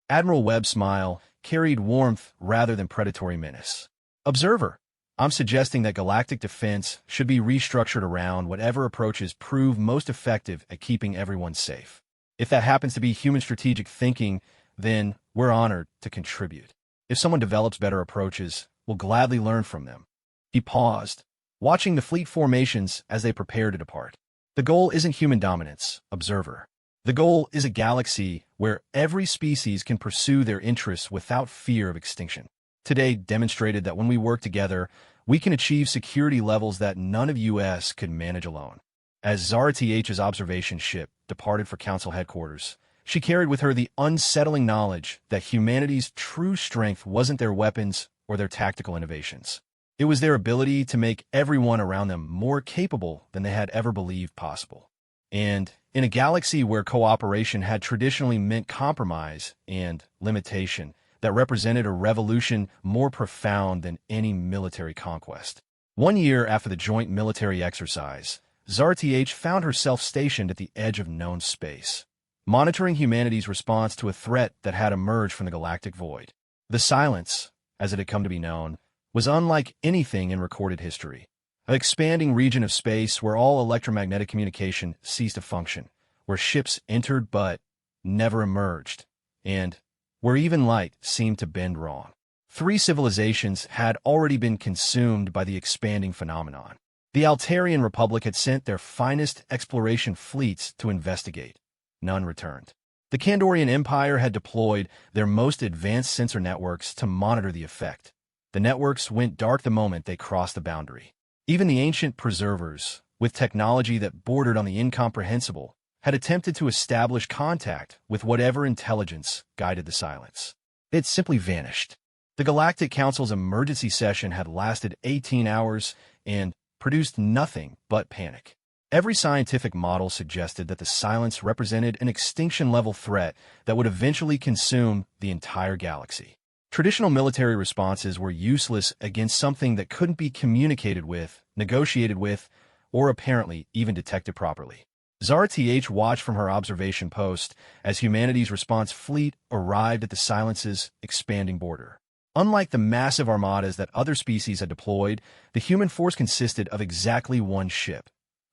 Admiral Webb's smile carried warmth rather than predatory menace. Observer, I'm suggesting that galactic defense should be restructured around whatever approaches prove most effective at keeping everyone safe. If that happens to be human strategic thinking, then we're honored to contribute. If someone develops better approaches, will gladly learn from them. He paused, watching the fleet formations as they prepared to depart. The goal isn't human dominance, observer. The goal is a galaxy where every species can pursue their interests without fear of extinction. Today demonstrated that when we work together, we can achieve security levels that none of US could manage alone. As ZRTH's observation ship departed for Council headquarters, she carried with her the unsettling knowledge that humanity's true strength wasn't their weapons or their tactical innovations. It was their ability to make everyone around them more capable than they had ever believed possible. And in a galaxy where cooperation had traditionally meant compromise and limitation, that represented a revolution more profound than any military conquest. 1 year after the joint military exercise, ZRTH found herself stationed at the edge of known space, monitoring humanity's response to a threat that had emerged from the galactic void. The silence, as it had come to be known, was unlike anything in recorded history. An expanding region of space where all electromagnetic communication ceased to function, where ships entered but never emerged, and where even light seemed to bend wrong. 3 civilizations had already been consumed by the expanding phenomenon. The Altarian Republic had sent their finest exploration fleets to investigate. None returned. The Kandorian Empire had deployed their most advanced sensor networks to monitor the effect. The networks went dark the moment they crossed the boundary. Even the ancient preservers, with technology that bordered on the incomprehensible, had attempted to establish contact with whatever intelligence guided the silence. It simply vanished. The Galactic Council's emergency session had lasted 18 hours and produced nothing but panic. Every scientific model suggested that the silence represented an extinction-level threat that would eventually consume the entire galaxy. Traditional military responses were useless against something that couldn't be communicated with, negotiated with, or apparently even detected properly. ZRTH watched from her observation post as humanity's response fleet arrived at the silence's expanding border. Unlike the massive armadas that other species had deployed, the human force consisted of exactly 1 ship,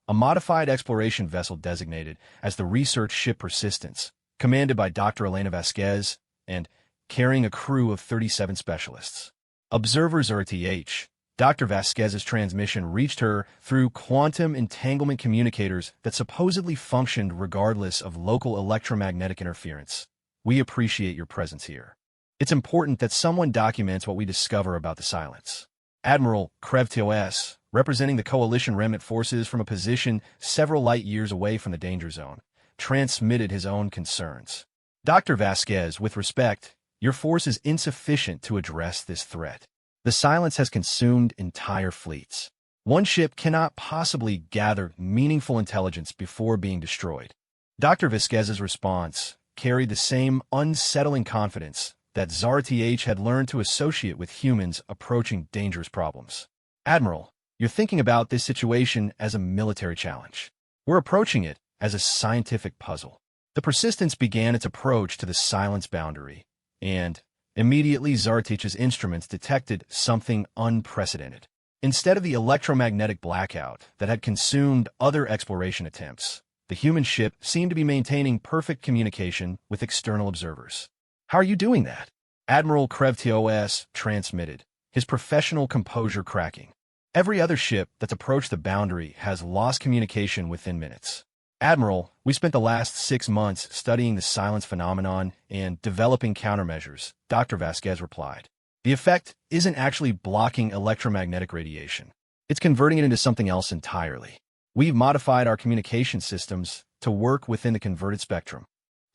a modified exploration vessel designated as the Research Ship Persistence, commanded by Dr. Elena Vasquez, and carrying a crew of 37 specialists. Observers ZRTH, Dr. Vasquez's transmission reached her through quantum entanglement communicators that supposedly functioned regardless of local electromagnetic interference. We appreciate your presence here. It's important that someone documents what we discover about the silence. Admiral KrevTOS, representing the Coalition remnant forces from a position several light years away from the danger zone, transmitted his own concerns. Dr. Vasquez, with respect, your force is insufficient to address this threat. The silence has consumed entire fleets. 1 ship cannot possibly gather meaningful intelligence before being destroyed. Dr. Vasquez's response carried the same unsettling confidence that ZRTH had learned to associate with humans approaching dangerous problems. Admiral, you're thinking about this situation as a military challenge. We're approaching it as a scientific puzzle. The Persistence began its approach to the silence boundary, and immediately ZRTH's instruments detected something unprecedented. Instead of the electromagnetic blackout that had consumed other exploration attempts, the human ship seemed to be maintaining perfect communication with external observers. How are you doing that? Admiral KrevTOS transmitted, his professional composure cracking. Every other ship that's approached the boundary has lost communication within minutes. Admiral, we spent the last 6 months studying the silence phenomenon and developing countermeasures, Dr. Vasquez replied. The effect isn't actually blocking electromagnetic radiation. It's converting it into something else entirely. We've modified our communication systems to work within the converted spectrum.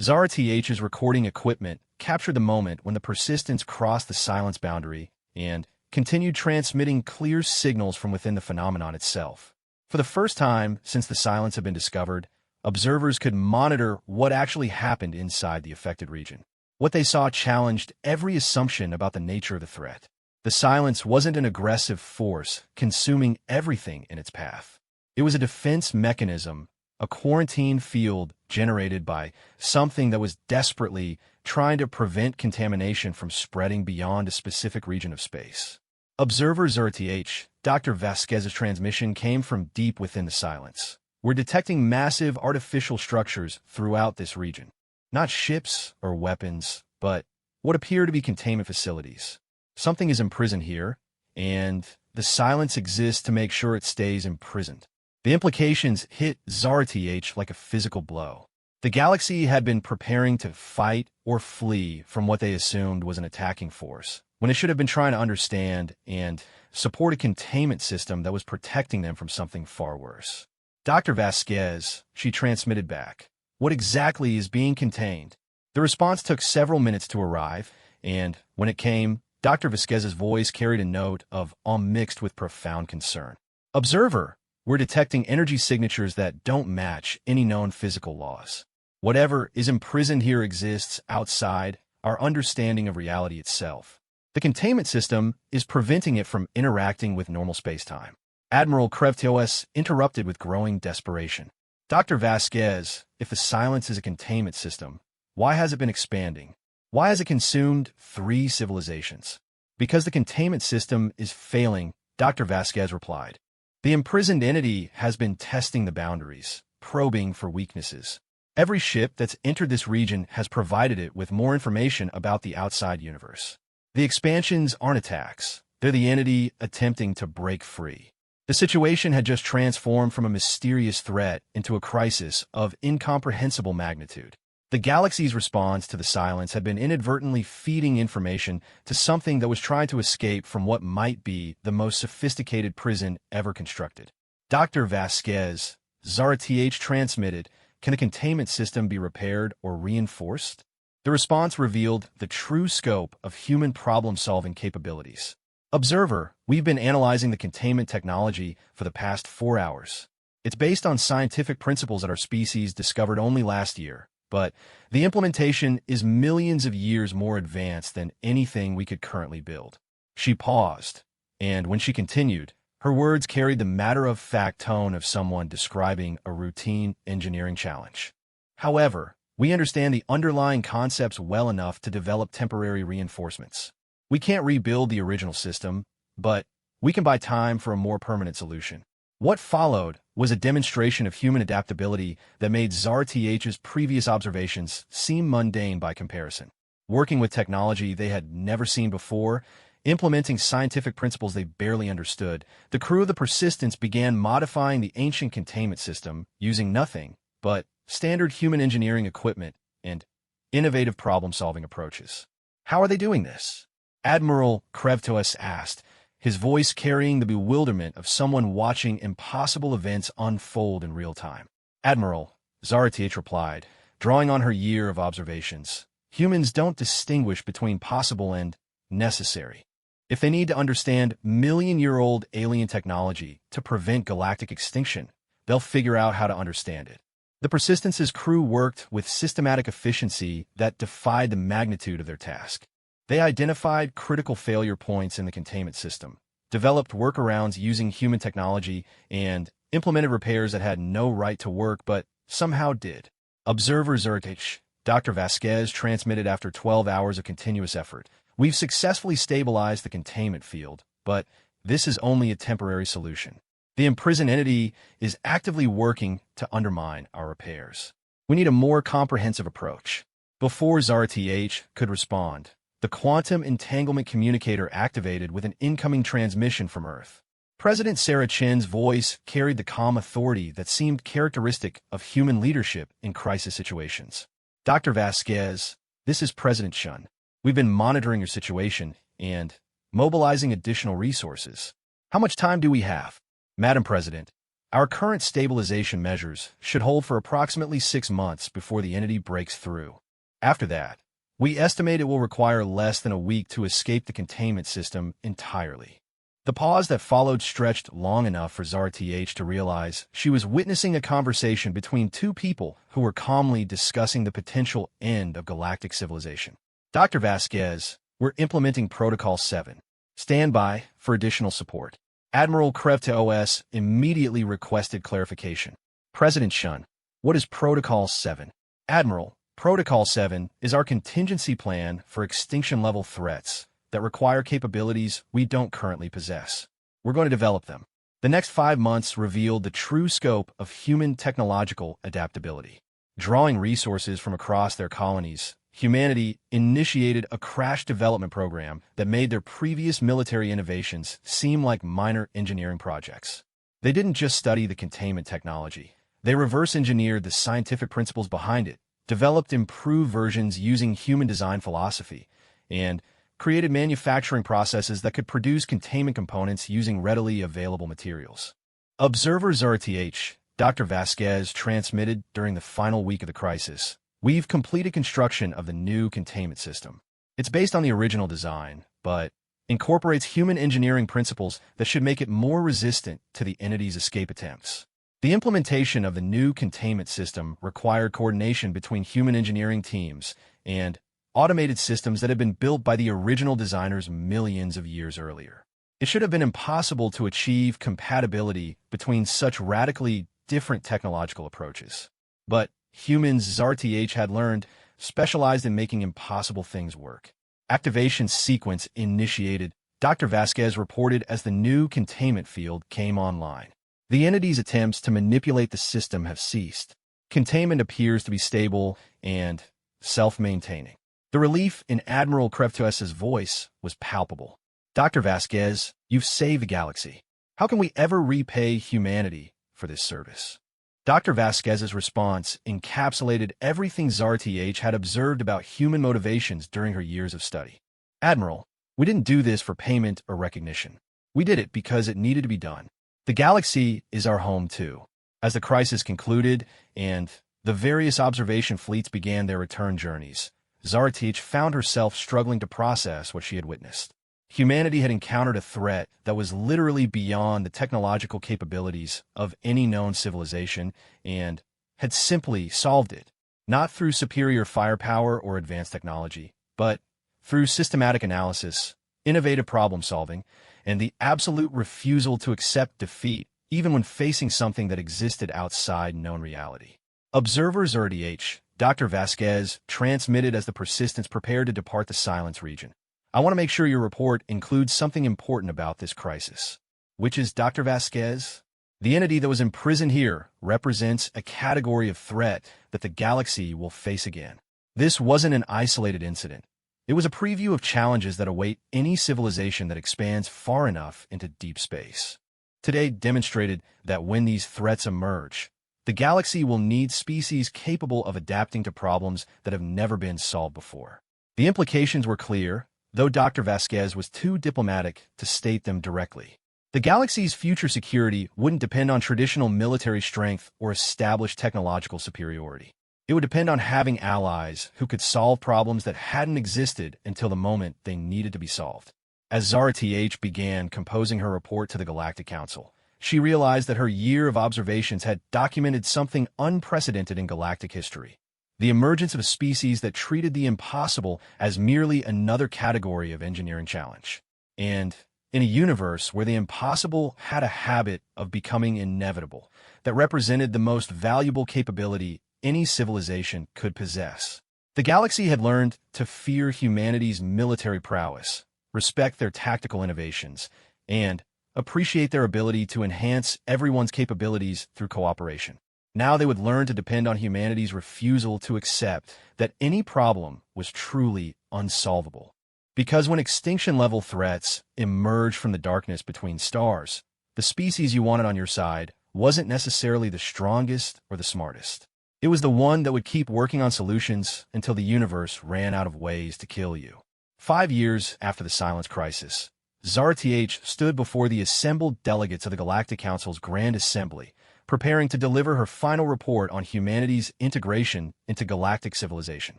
ZRTH's recording equipment captured the moment when the Persistence crossed the silence boundary and continued transmitting clear signals from within the phenomenon itself. For the first time since the silence had been discovered, observers could monitor what actually happened inside the affected region. What they saw challenged every assumption about the nature of the threat. The silence wasn't an aggressive force consuming everything in its path. It was a defense mechanism, a quarantine field generated by something that was desperately trying to prevent contamination from spreading beyond a specific region of space. Observer ZRTH, Dr. Vasquez's transmission came from deep within the silence. We're detecting massive artificial structures throughout this region. Not ships or weapons, but what appear to be containment facilities. Something is imprisoned here, and the silence exists to make sure it stays imprisoned. The implications hit Zara-TH like a physical blow. The galaxy had been preparing to fight or flee from what they assumed was an attacking force, when it should have been trying to understand and support a containment system that was protecting them from something far worse. Dr. Vasquez, she transmitted back. What exactly is being contained? The response took several minutes to arrive, and when it came, Dr. Vasquez's voice carried a note of awe mixed with profound concern. Observer, we're detecting energy signatures that don't match any known physical laws. Whatever is imprisoned here exists outside our understanding of reality itself. The containment system is preventing it from interacting with normal spacetime. Admiral Krevtos interrupted with growing desperation. Dr. Vasquez, if the silence is a containment system, why has it been expanding? Why has it consumed 3 civilizations? Because the containment system is failing, Dr. Vasquez replied. The imprisoned entity has been testing the boundaries, probing for weaknesses. Every ship that's entered this region has provided it with more information about the outside universe. The expansions aren't attacks. They're the entity attempting to break free. The situation had just transformed from a mysterious threat into a crisis of incomprehensible magnitude. The galaxy's response to the silence had been inadvertently feeding information to something that was trying to escape from what might be the most sophisticated prison ever constructed. Dr. Vasquez, Zara-TH transmitted, can the containment system be repaired or reinforced? The response revealed the true scope of human problem-solving capabilities. Observer, we've been analyzing the containment technology for the past 4 hours. It's based on scientific principles that our species discovered only last year, but the implementation is millions of years more advanced than anything we could currently build. She paused, and when she continued, her words carried the matter-of-fact tone of someone describing a routine engineering challenge. However, we understand the underlying concepts well enough to develop temporary reinforcements. We can't rebuild the original system, but we can buy time for a more permanent solution. What followed was a demonstration of human adaptability that made Zara-TH's previous observations seem mundane by comparison. Working with technology they had never seen before, implementing scientific principles they barely understood, the crew of the Persistence began modifying the ancient containment system using nothing but standard human engineering equipment and innovative problem-solving approaches. How are they doing this? Admiral Krevtos asked, his voice carrying the bewilderment of someone watching impossible events unfold in real time. Admiral, Zara-TH replied, drawing on her year of observations. Humans don't distinguish between possible and necessary. If they need to understand million-year-old alien technology to prevent galactic extinction, they'll figure out how to understand it. The Persistence's crew worked with systematic efficiency that defied the magnitude of their task. They identified critical failure points in the containment system, developed workarounds using human technology, and implemented repairs that had no right to work but somehow did. Observer Zertich, Dr. Vasquez transmitted after 12 hours of continuous effort. We've successfully stabilized the containment field, but this is only a temporary solution. The imprisoned entity is actively working to undermine our repairs. We need a more comprehensive approach. Before Zara-TH could respond, the quantum entanglement communicator activated with an incoming transmission from Earth. President Sarah Chen's voice carried the calm authority that seemed characteristic of human leadership in crisis situations. Dr. Vasquez, this is President Shun. We've been monitoring your situation and mobilizing additional resources. How much time do we have? Madam President, our current stabilization measures should hold for approximately 6 months before the entity breaks through. After that, we estimate it will require less than a week to escape the containment system entirely. The pause that followed stretched long enough for Zara-TH to realize she was witnessing a conversation between 2 people who were calmly discussing the potential end of galactic civilization. Dr. Vasquez, we're implementing Protocol 7. Stand by for additional support. Admiral Krevtos immediately requested clarification. President Shun, what is Protocol 7? Admiral, Protocol 7 is our contingency plan for extinction-level threats that require capabilities we don't currently possess. We're going to develop them. The next 5 months revealed the true scope of human technological adaptability. Drawing resources from across their colonies, humanity initiated a crash development program that made their previous military innovations seem like minor engineering projects. They didn't just study the containment technology. They reverse-engineered the scientific principles behind it, developed improved versions using human design philosophy, and created manufacturing processes that could produce containment components using readily available materials. Observers RTH, Dr. Vasquez transmitted during the final week of the crisis. We've completed construction of the new containment system. It's based on the original design, but incorporates human engineering principles that should make it more resistant to the entity's escape attempts. The implementation of the new containment system required coordination between human engineering teams and automated systems that had been built by the original designers millions of years earlier. It should have been impossible to achieve compatibility between such radically different technological approaches. But humans ZRTH had learned, specialized in making impossible things work. Activation sequence initiated, Dr. Vasquez reported as the new containment field came online. The entity's attempts to manipulate the system have ceased. Containment appears to be stable and self-maintaining. The relief in Admiral Krevtues's voice was palpable. Dr. Vasquez, you've saved the galaxy. How can we ever repay humanity for this service? Dr. Vasquez's response encapsulated everything ZRTH had observed about human motivations during her years of study. Admiral, we didn't do this for payment or recognition. We did it because it needed to be done. The galaxy is our home too. As the crisis concluded and the various observation fleets began their return journeys, ZRTH found herself struggling to process what she had witnessed. Humanity had encountered a threat that was literally beyond the technological capabilities of any known civilization and had simply solved it, not through superior firepower or advanced technology, but through systematic analysis, innovative problem-solving, and the absolute refusal to accept defeat, even when facing something that existed outside known reality. Observers RDH, Dr. Vasquez, transmitted as the Persistence prepared to depart the Silence region. I want to make sure your report includes something important about this crisis. Which is Dr. Vasquez? The entity that was imprisoned here represents a category of threat that the galaxy will face again. This wasn't an isolated incident. It was a preview of challenges that await any civilization that expands far enough into deep space. Today demonstrated that when these threats emerge, the galaxy will need species capable of adapting to problems that have never been solved before. The implications were clear, though Dr. Vasquez was too diplomatic to state them directly. The galaxy's future security wouldn't depend on traditional military strength or established technological superiority. It would depend on having allies who could solve problems that hadn't existed until the moment they needed to be solved. As ZRTH began composing her report to the Galactic Council, she realized that her year of observations had documented something unprecedented in galactic history: the emergence of a species that treated the impossible as merely another category of engineering challenge. And in a universe where the impossible had a habit of becoming inevitable, that represented the most valuable capability any civilization could possess. The galaxy had learned to fear humanity's military prowess, respect their tactical innovations, and appreciate their ability to enhance everyone's capabilities through cooperation. Now they would learn to depend on humanity's refusal to accept that any problem was truly unsolvable. Because when extinction-level threats emerged from the darkness between stars, the species you wanted on your side wasn't necessarily the strongest or the smartest. It was the one that would keep working on solutions until the universe ran out of ways to kill you. 5 years after the Silence Crisis, ZRTH stood before the assembled delegates of the Galactic Council's Grand Assembly, preparing to deliver her final report on humanity's integration into galactic civilization.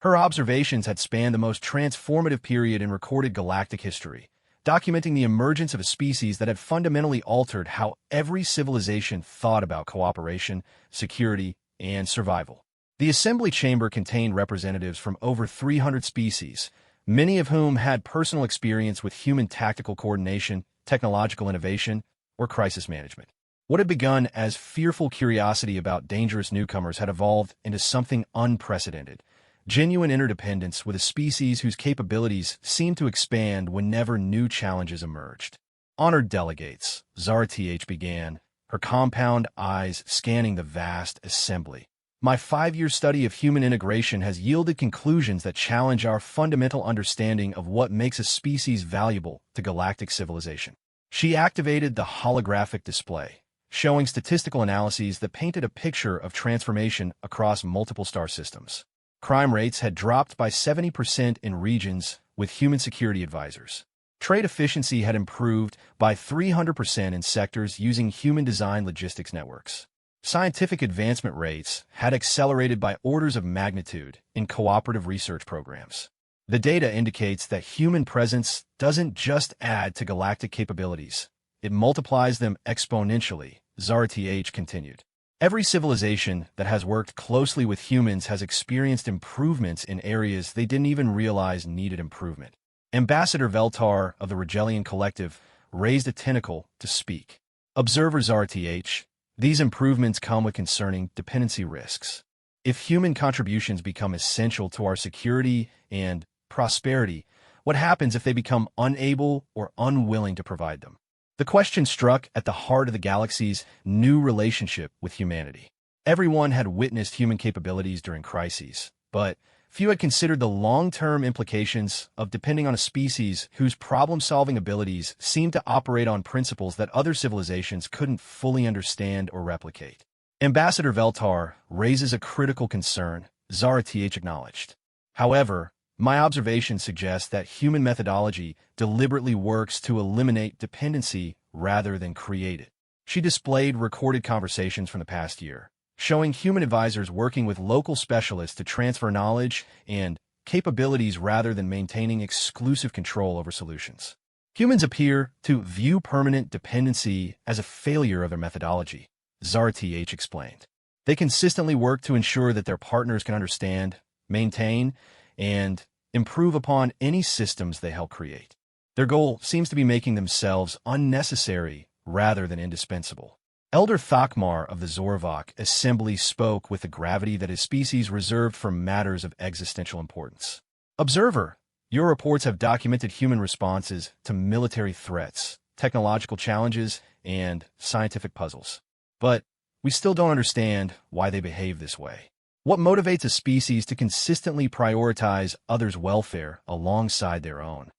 Her observations had spanned the most transformative period in recorded galactic history, documenting the emergence of a species that had fundamentally altered how every civilization thought about cooperation, security, and survival. The assembly chamber contained representatives from over 300 species, many of whom had personal experience with human tactical coordination, technological innovation, or crisis management. What had begun as fearful curiosity about dangerous newcomers had evolved into something unprecedented: genuine interdependence with a species whose capabilities seemed to expand whenever new challenges emerged. Honored delegates, ZRTH began, her compound eyes scanning the vast assembly. My 5-year study of human integration has yielded conclusions that challenge our fundamental understanding of what makes a species valuable to galactic civilization. She activated the holographic display, showing statistical analyses that painted a picture of transformation across multiple star systems. Crime rates had dropped by 70% in regions with human security advisors. Trade efficiency had improved by 300% in sectors using human-designed logistics networks. Scientific advancement rates had accelerated by orders of magnitude in cooperative research programs. The data indicates that human presence doesn't just add to galactic capabilities, it multiplies them exponentially, ZRTH continued. Every civilization that has worked closely with humans has experienced improvements in areas they didn't even realize needed improvement. Ambassador Veltar of the Regelian Collective raised a tentacle to speak. Observers RTH, these improvements come with concerning dependency risks. If human contributions become essential to our security and prosperity, what happens if they become unable or unwilling to provide them? The question struck at the heart of the galaxy's new relationship with humanity. Everyone had witnessed human capabilities during crises, but few had considered the long-term implications of depending on a species whose problem-solving abilities seemed to operate on principles that other civilizations couldn't fully understand or replicate. Ambassador Veltar raises a critical concern, ZRTH acknowledged. However, my observation suggests that human methodology deliberately works to eliminate dependency rather than create it. She displayed recorded conversations from the past year, showing human advisors working with local specialists to transfer knowledge and capabilities rather than maintaining exclusive control over solutions. Humans appear to view permanent dependency as a failure of their methodology, ZRTH explained. They consistently work to ensure that their partners can understand, maintain, and improve upon any systems they help create. Their goal seems to be making themselves unnecessary rather than indispensable. Elder Thakmar of the Zorvok Assembly spoke with the gravity that his species reserved for matters of existential importance. Observer, your reports have documented human responses to military threats, technological challenges, and scientific puzzles. But we still don't understand why they behave this way. What motivates a species to consistently prioritize others' welfare alongside their own?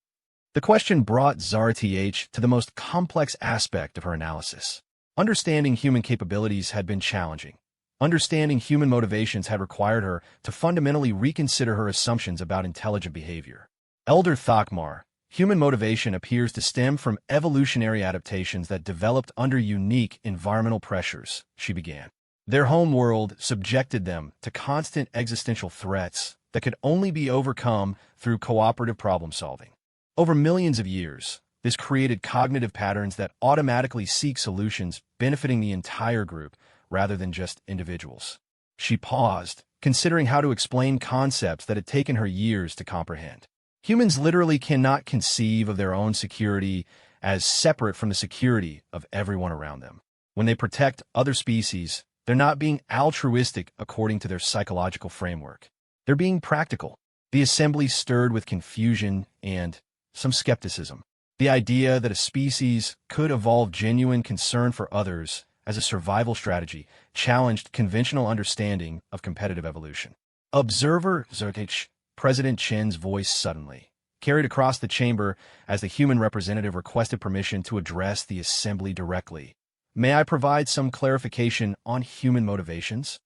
The question brought ZRTH to the most complex aspect of her analysis. Understanding human capabilities had been challenging. Understanding human motivations had required her to fundamentally reconsider her assumptions about intelligent behavior. Elder Thakmar, human motivation appears to stem from evolutionary adaptations that developed under unique environmental pressures, she began. Their home world subjected them to constant existential threats that could only be overcome through cooperative problem-solving. Over millions of years, this created cognitive patterns that automatically seek solutions benefiting the entire group rather than just individuals. She paused, considering how to explain concepts that had taken her years to comprehend. Humans literally cannot conceive of their own security as separate from the security of everyone around them. When they protect other species, they're not being altruistic according to their psychological framework. They're being practical. The assembly stirred with confusion and some skepticism. The idea that a species could evolve genuine concern for others as a survival strategy challenged conventional understanding of competitive evolution. Observer Zertich, President Chen's voice suddenly carried across the chamber as the human representative requested permission to address the assembly directly. May I provide some clarification on human motivations?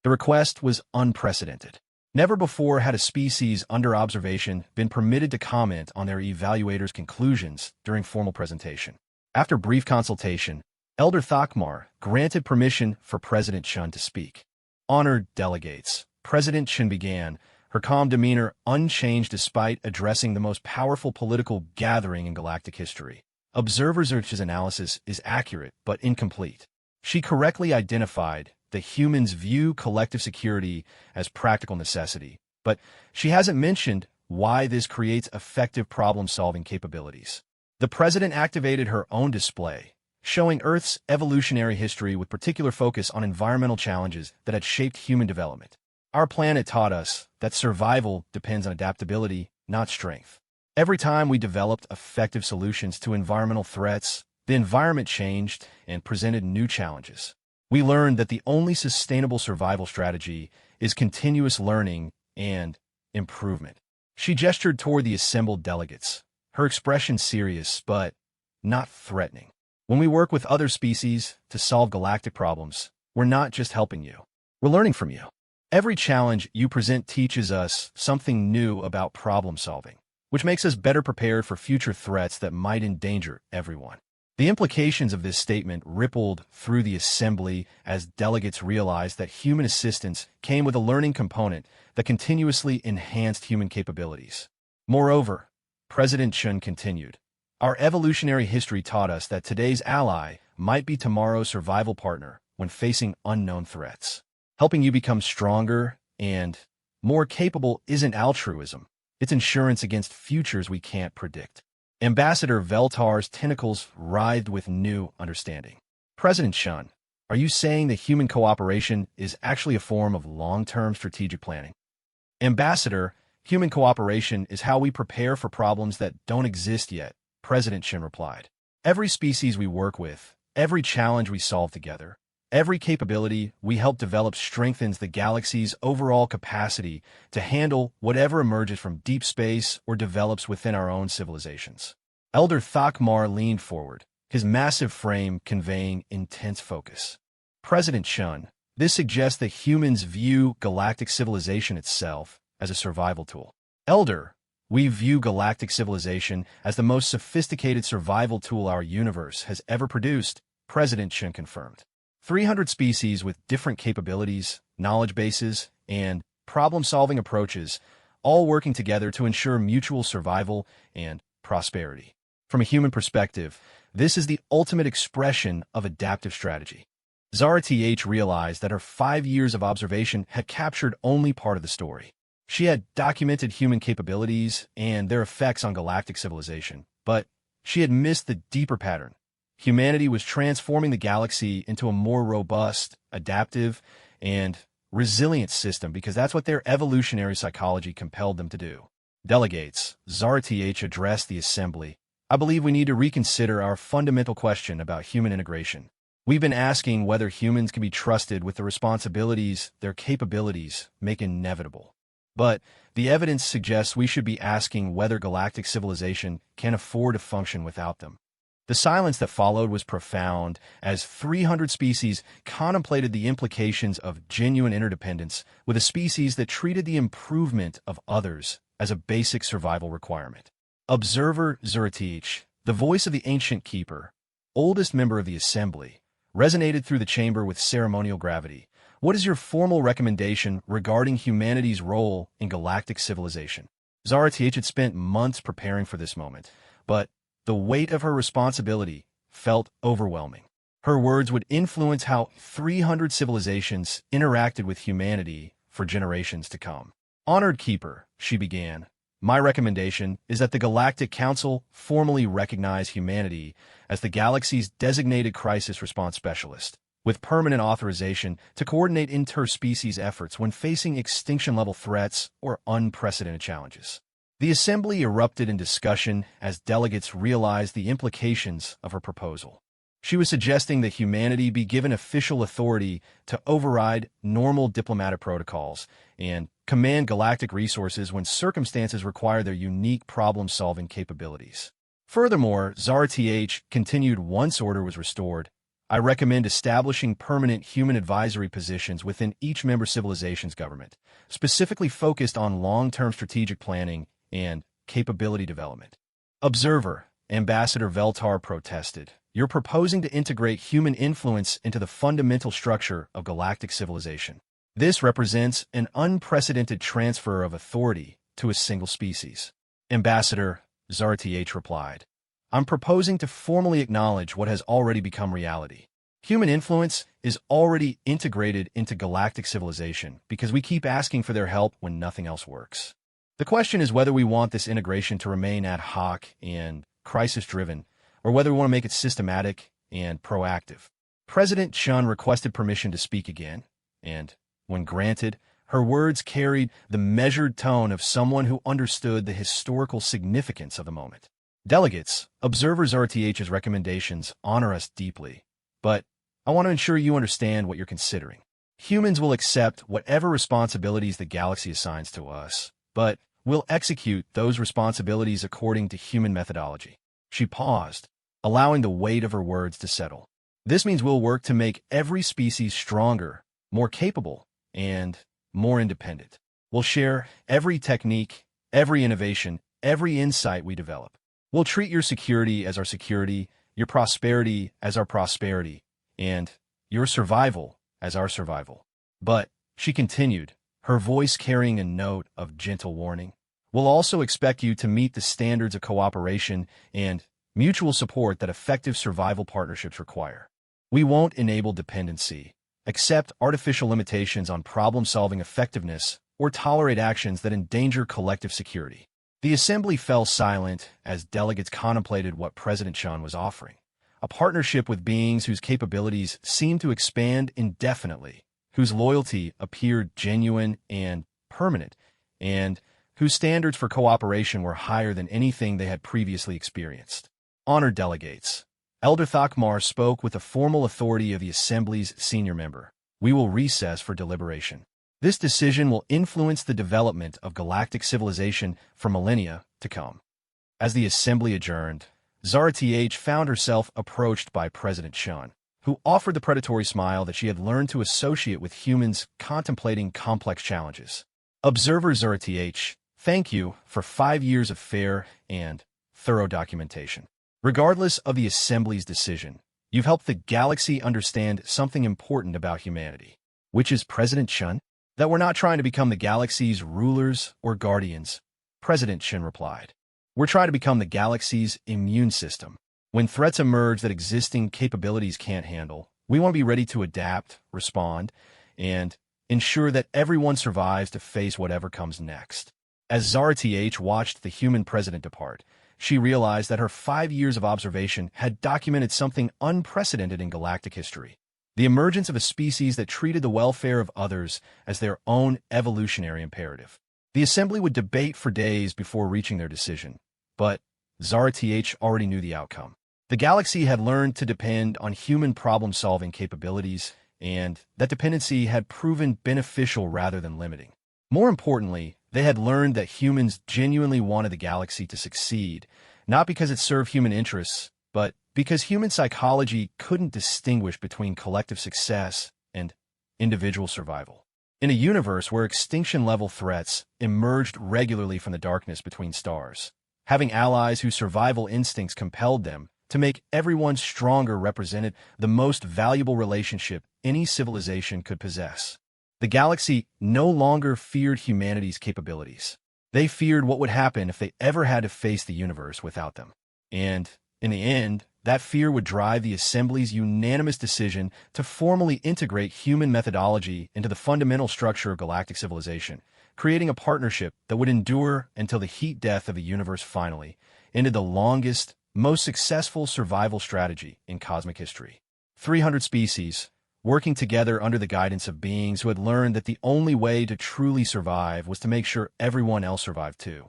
The request was unprecedented. Never before had a species under observation been permitted to comment on their evaluator's conclusions during formal presentation. After brief consultation, Elder Thakmar granted permission for President Chun to speak. Honored delegates, President Chun began, her calm demeanor unchanged despite addressing the most powerful political gathering in galactic history. Observer Zerch's analysis is accurate but incomplete. She correctly identified that humans view collective security as practical necessity, but she hasn't mentioned why this creates effective problem-solving capabilities. The president activated her own display, showing Earth's evolutionary history with particular focus on environmental challenges that had shaped human development. Our planet taught us that survival depends on adaptability, not strength. Every time we developed effective solutions to environmental threats, the environment changed and presented new challenges. We learned that the only sustainable survival strategy is continuous learning and improvement. She gestured toward the assembled delegates, her expression serious but not threatening. When we work with other species to solve galactic problems, we're not just helping you. We're learning from you. Every challenge you present teaches us something new about problem solving, which makes us better prepared for future threats that might endanger everyone. The implications of this statement rippled through the assembly as delegates realized that human assistance came with a learning component that continuously enhanced human capabilities. Moreover, President Chun continued, "Our evolutionary history taught us that today's ally might be tomorrow's survival partner when facing unknown threats. Helping you become stronger and more capable isn't altruism. It's insurance against futures we can't predict." Ambassador Veltar's tentacles writhed with new understanding. "President Chun, are you saying that human cooperation is actually a form of long-term strategic planning?" "Ambassador, human cooperation is how we prepare for problems that don't exist yet," President Chun replied. "Every species we work with, every challenge we solve together, every capability we help develop strengthens the galaxy's overall capacity to handle whatever emerges from deep space or develops within our own civilizations." Elder Thakmar leaned forward, his massive frame conveying intense focus. "President Chun, this suggests that humans view galactic civilization itself as a survival tool." "Elder, we view galactic civilization as the most sophisticated survival tool our universe has ever produced," President Chun confirmed. 300 species with different capabilities, knowledge bases, and problem-solving approaches, all working together to ensure mutual survival and prosperity. From a human perspective, this is the ultimate expression of adaptive strategy. Zara Th realized that her 5 years of observation had captured only part of the story. She had documented human capabilities and their effects on galactic civilization, but she had missed the deeper pattern. Humanity was transforming the galaxy into a more robust, adaptive, and resilient system because that's what their evolutionary psychology compelled them to do. "Delegates," Zara Th addressed the assembly, "I believe we need to reconsider our fundamental question about human integration. We've been asking whether humans can be trusted with the responsibilities their capabilities make inevitable. But the evidence suggests we should be asking whether galactic civilization can afford to function without them." The silence that followed was profound as 300 species contemplated the implications of genuine interdependence with a species that treated the improvement of others as a basic survival requirement. Observer Zuratich, the voice of the ancient keeper, oldest member of the assembly, resonated through the chamber with ceremonial gravity. "What is your formal recommendation regarding humanity's role in galactic civilization?" Zara Th had spent months preparing for this moment, but the weight of her responsibility felt overwhelming. Her words would influence how 300 civilizations interacted with humanity for generations to come. "Honored Keeper," she began, "my recommendation is that the Galactic Council formally recognize humanity as the galaxy's designated crisis response specialist, with permanent authorization to coordinate interspecies efforts when facing extinction-level threats or unprecedented challenges." The assembly erupted in discussion as delegates realized the implications of her proposal. She was suggesting that humanity be given official authority to override normal diplomatic protocols and command galactic resources when circumstances require their unique problem-solving capabilities. Furthermore, Zara Th continued, "Once order was restored, I recommend establishing permanent human advisory positions within each member civilization's government, specifically focused on long-term strategic planning and capability development." Observer, Ambassador Veltar protested, "You're proposing to integrate human influence into the fundamental structure of galactic civilization. This represents an unprecedented transfer of authority to a single species." "Ambassador," Zara Th replied, "I'm proposing to formally acknowledge what has already become reality. Human influence is already integrated into galactic civilization because we keep asking for their help when nothing else works. The question is whether we want this integration to remain ad hoc and crisis-driven, or whether we want to make it systematic and proactive." President Chun requested permission to speak again, and, when granted, her words carried the measured tone of someone who understood the historical significance of the moment. "Delegates, observers RTH's recommendations honor us deeply, but I want to ensure you understand what you're considering. Humans will accept whatever responsibilities the galaxy assigns to us, but we'll execute those responsibilities according to human methodology. She paused, allowing the weight of her words to settle. This means we'll work to make every species stronger, more capable, and more independent. We'll share every technique, every innovation, every insight we develop. We'll treat your security as our security, your prosperity as our prosperity, and your survival as our survival. But, she continued, her voice carrying a note of gentle warning, we'll also expect you to meet the standards of cooperation and mutual support that effective survival partnerships require. We won't enable dependency, accept artificial limitations on problem-solving effectiveness, or tolerate actions that endanger collective security. The assembly fell silent as delegates contemplated what President Chun was offering, a partnership with beings whose capabilities seemed to expand indefinitely, whose loyalty appeared genuine and permanent, and whose standards for cooperation were higher than anything they had previously experienced. Honored delegates, Elder Thakmar spoke with the formal authority of the Assembly's senior member. We will recess for deliberation. This decision will influence the development of galactic civilization for millennia to come. As the Assembly adjourned, Zara Th found herself approached by President Chun, who offered the predatory smile that she had learned to associate with humans contemplating complex challenges. Observer Zara Th, thank you for 5 years of fair and thorough documentation. Regardless of the Assembly's decision, you've helped the galaxy understand something important about humanity. Which is, President Chun? That we're not trying to become the galaxy's rulers or guardians, President Chun replied. We're trying to become the galaxy's immune system. When threats emerge that existing capabilities can't handle, we want to be ready to adapt, respond, and ensure that everyone survives to face whatever comes next. As Zara Th watched the human president depart, she realized that her 5 years of observation had documented something unprecedented in galactic history. The emergence of a species that treated the welfare of others as their own evolutionary imperative. The Assembly would debate for days before reaching their decision, but Zara Th already knew the outcome. The galaxy had learned to depend on human problem-solving capabilities, and that dependency had proven beneficial rather than limiting. More importantly, they had learned that humans genuinely wanted the galaxy to succeed, not because it served human interests, but because human psychology couldn't distinguish between collective success and individual survival. In a universe where extinction-level threats emerged regularly from the darkness between stars, having allies whose survival instincts compelled them to make everyone stronger represented the most valuable relationship any civilization could possess. The galaxy no longer feared humanity's capabilities. They feared what would happen if they ever had to face the universe without them. And, in the end, that fear would drive the Assembly's unanimous decision to formally integrate human methodology into the fundamental structure of galactic civilization, creating a partnership that would endure until the heat death of the universe finally ended the longest, most successful survival strategy in cosmic history. 300 species, working together under the guidance of beings who had learned that the only way to truly survive was to make sure everyone else survived too.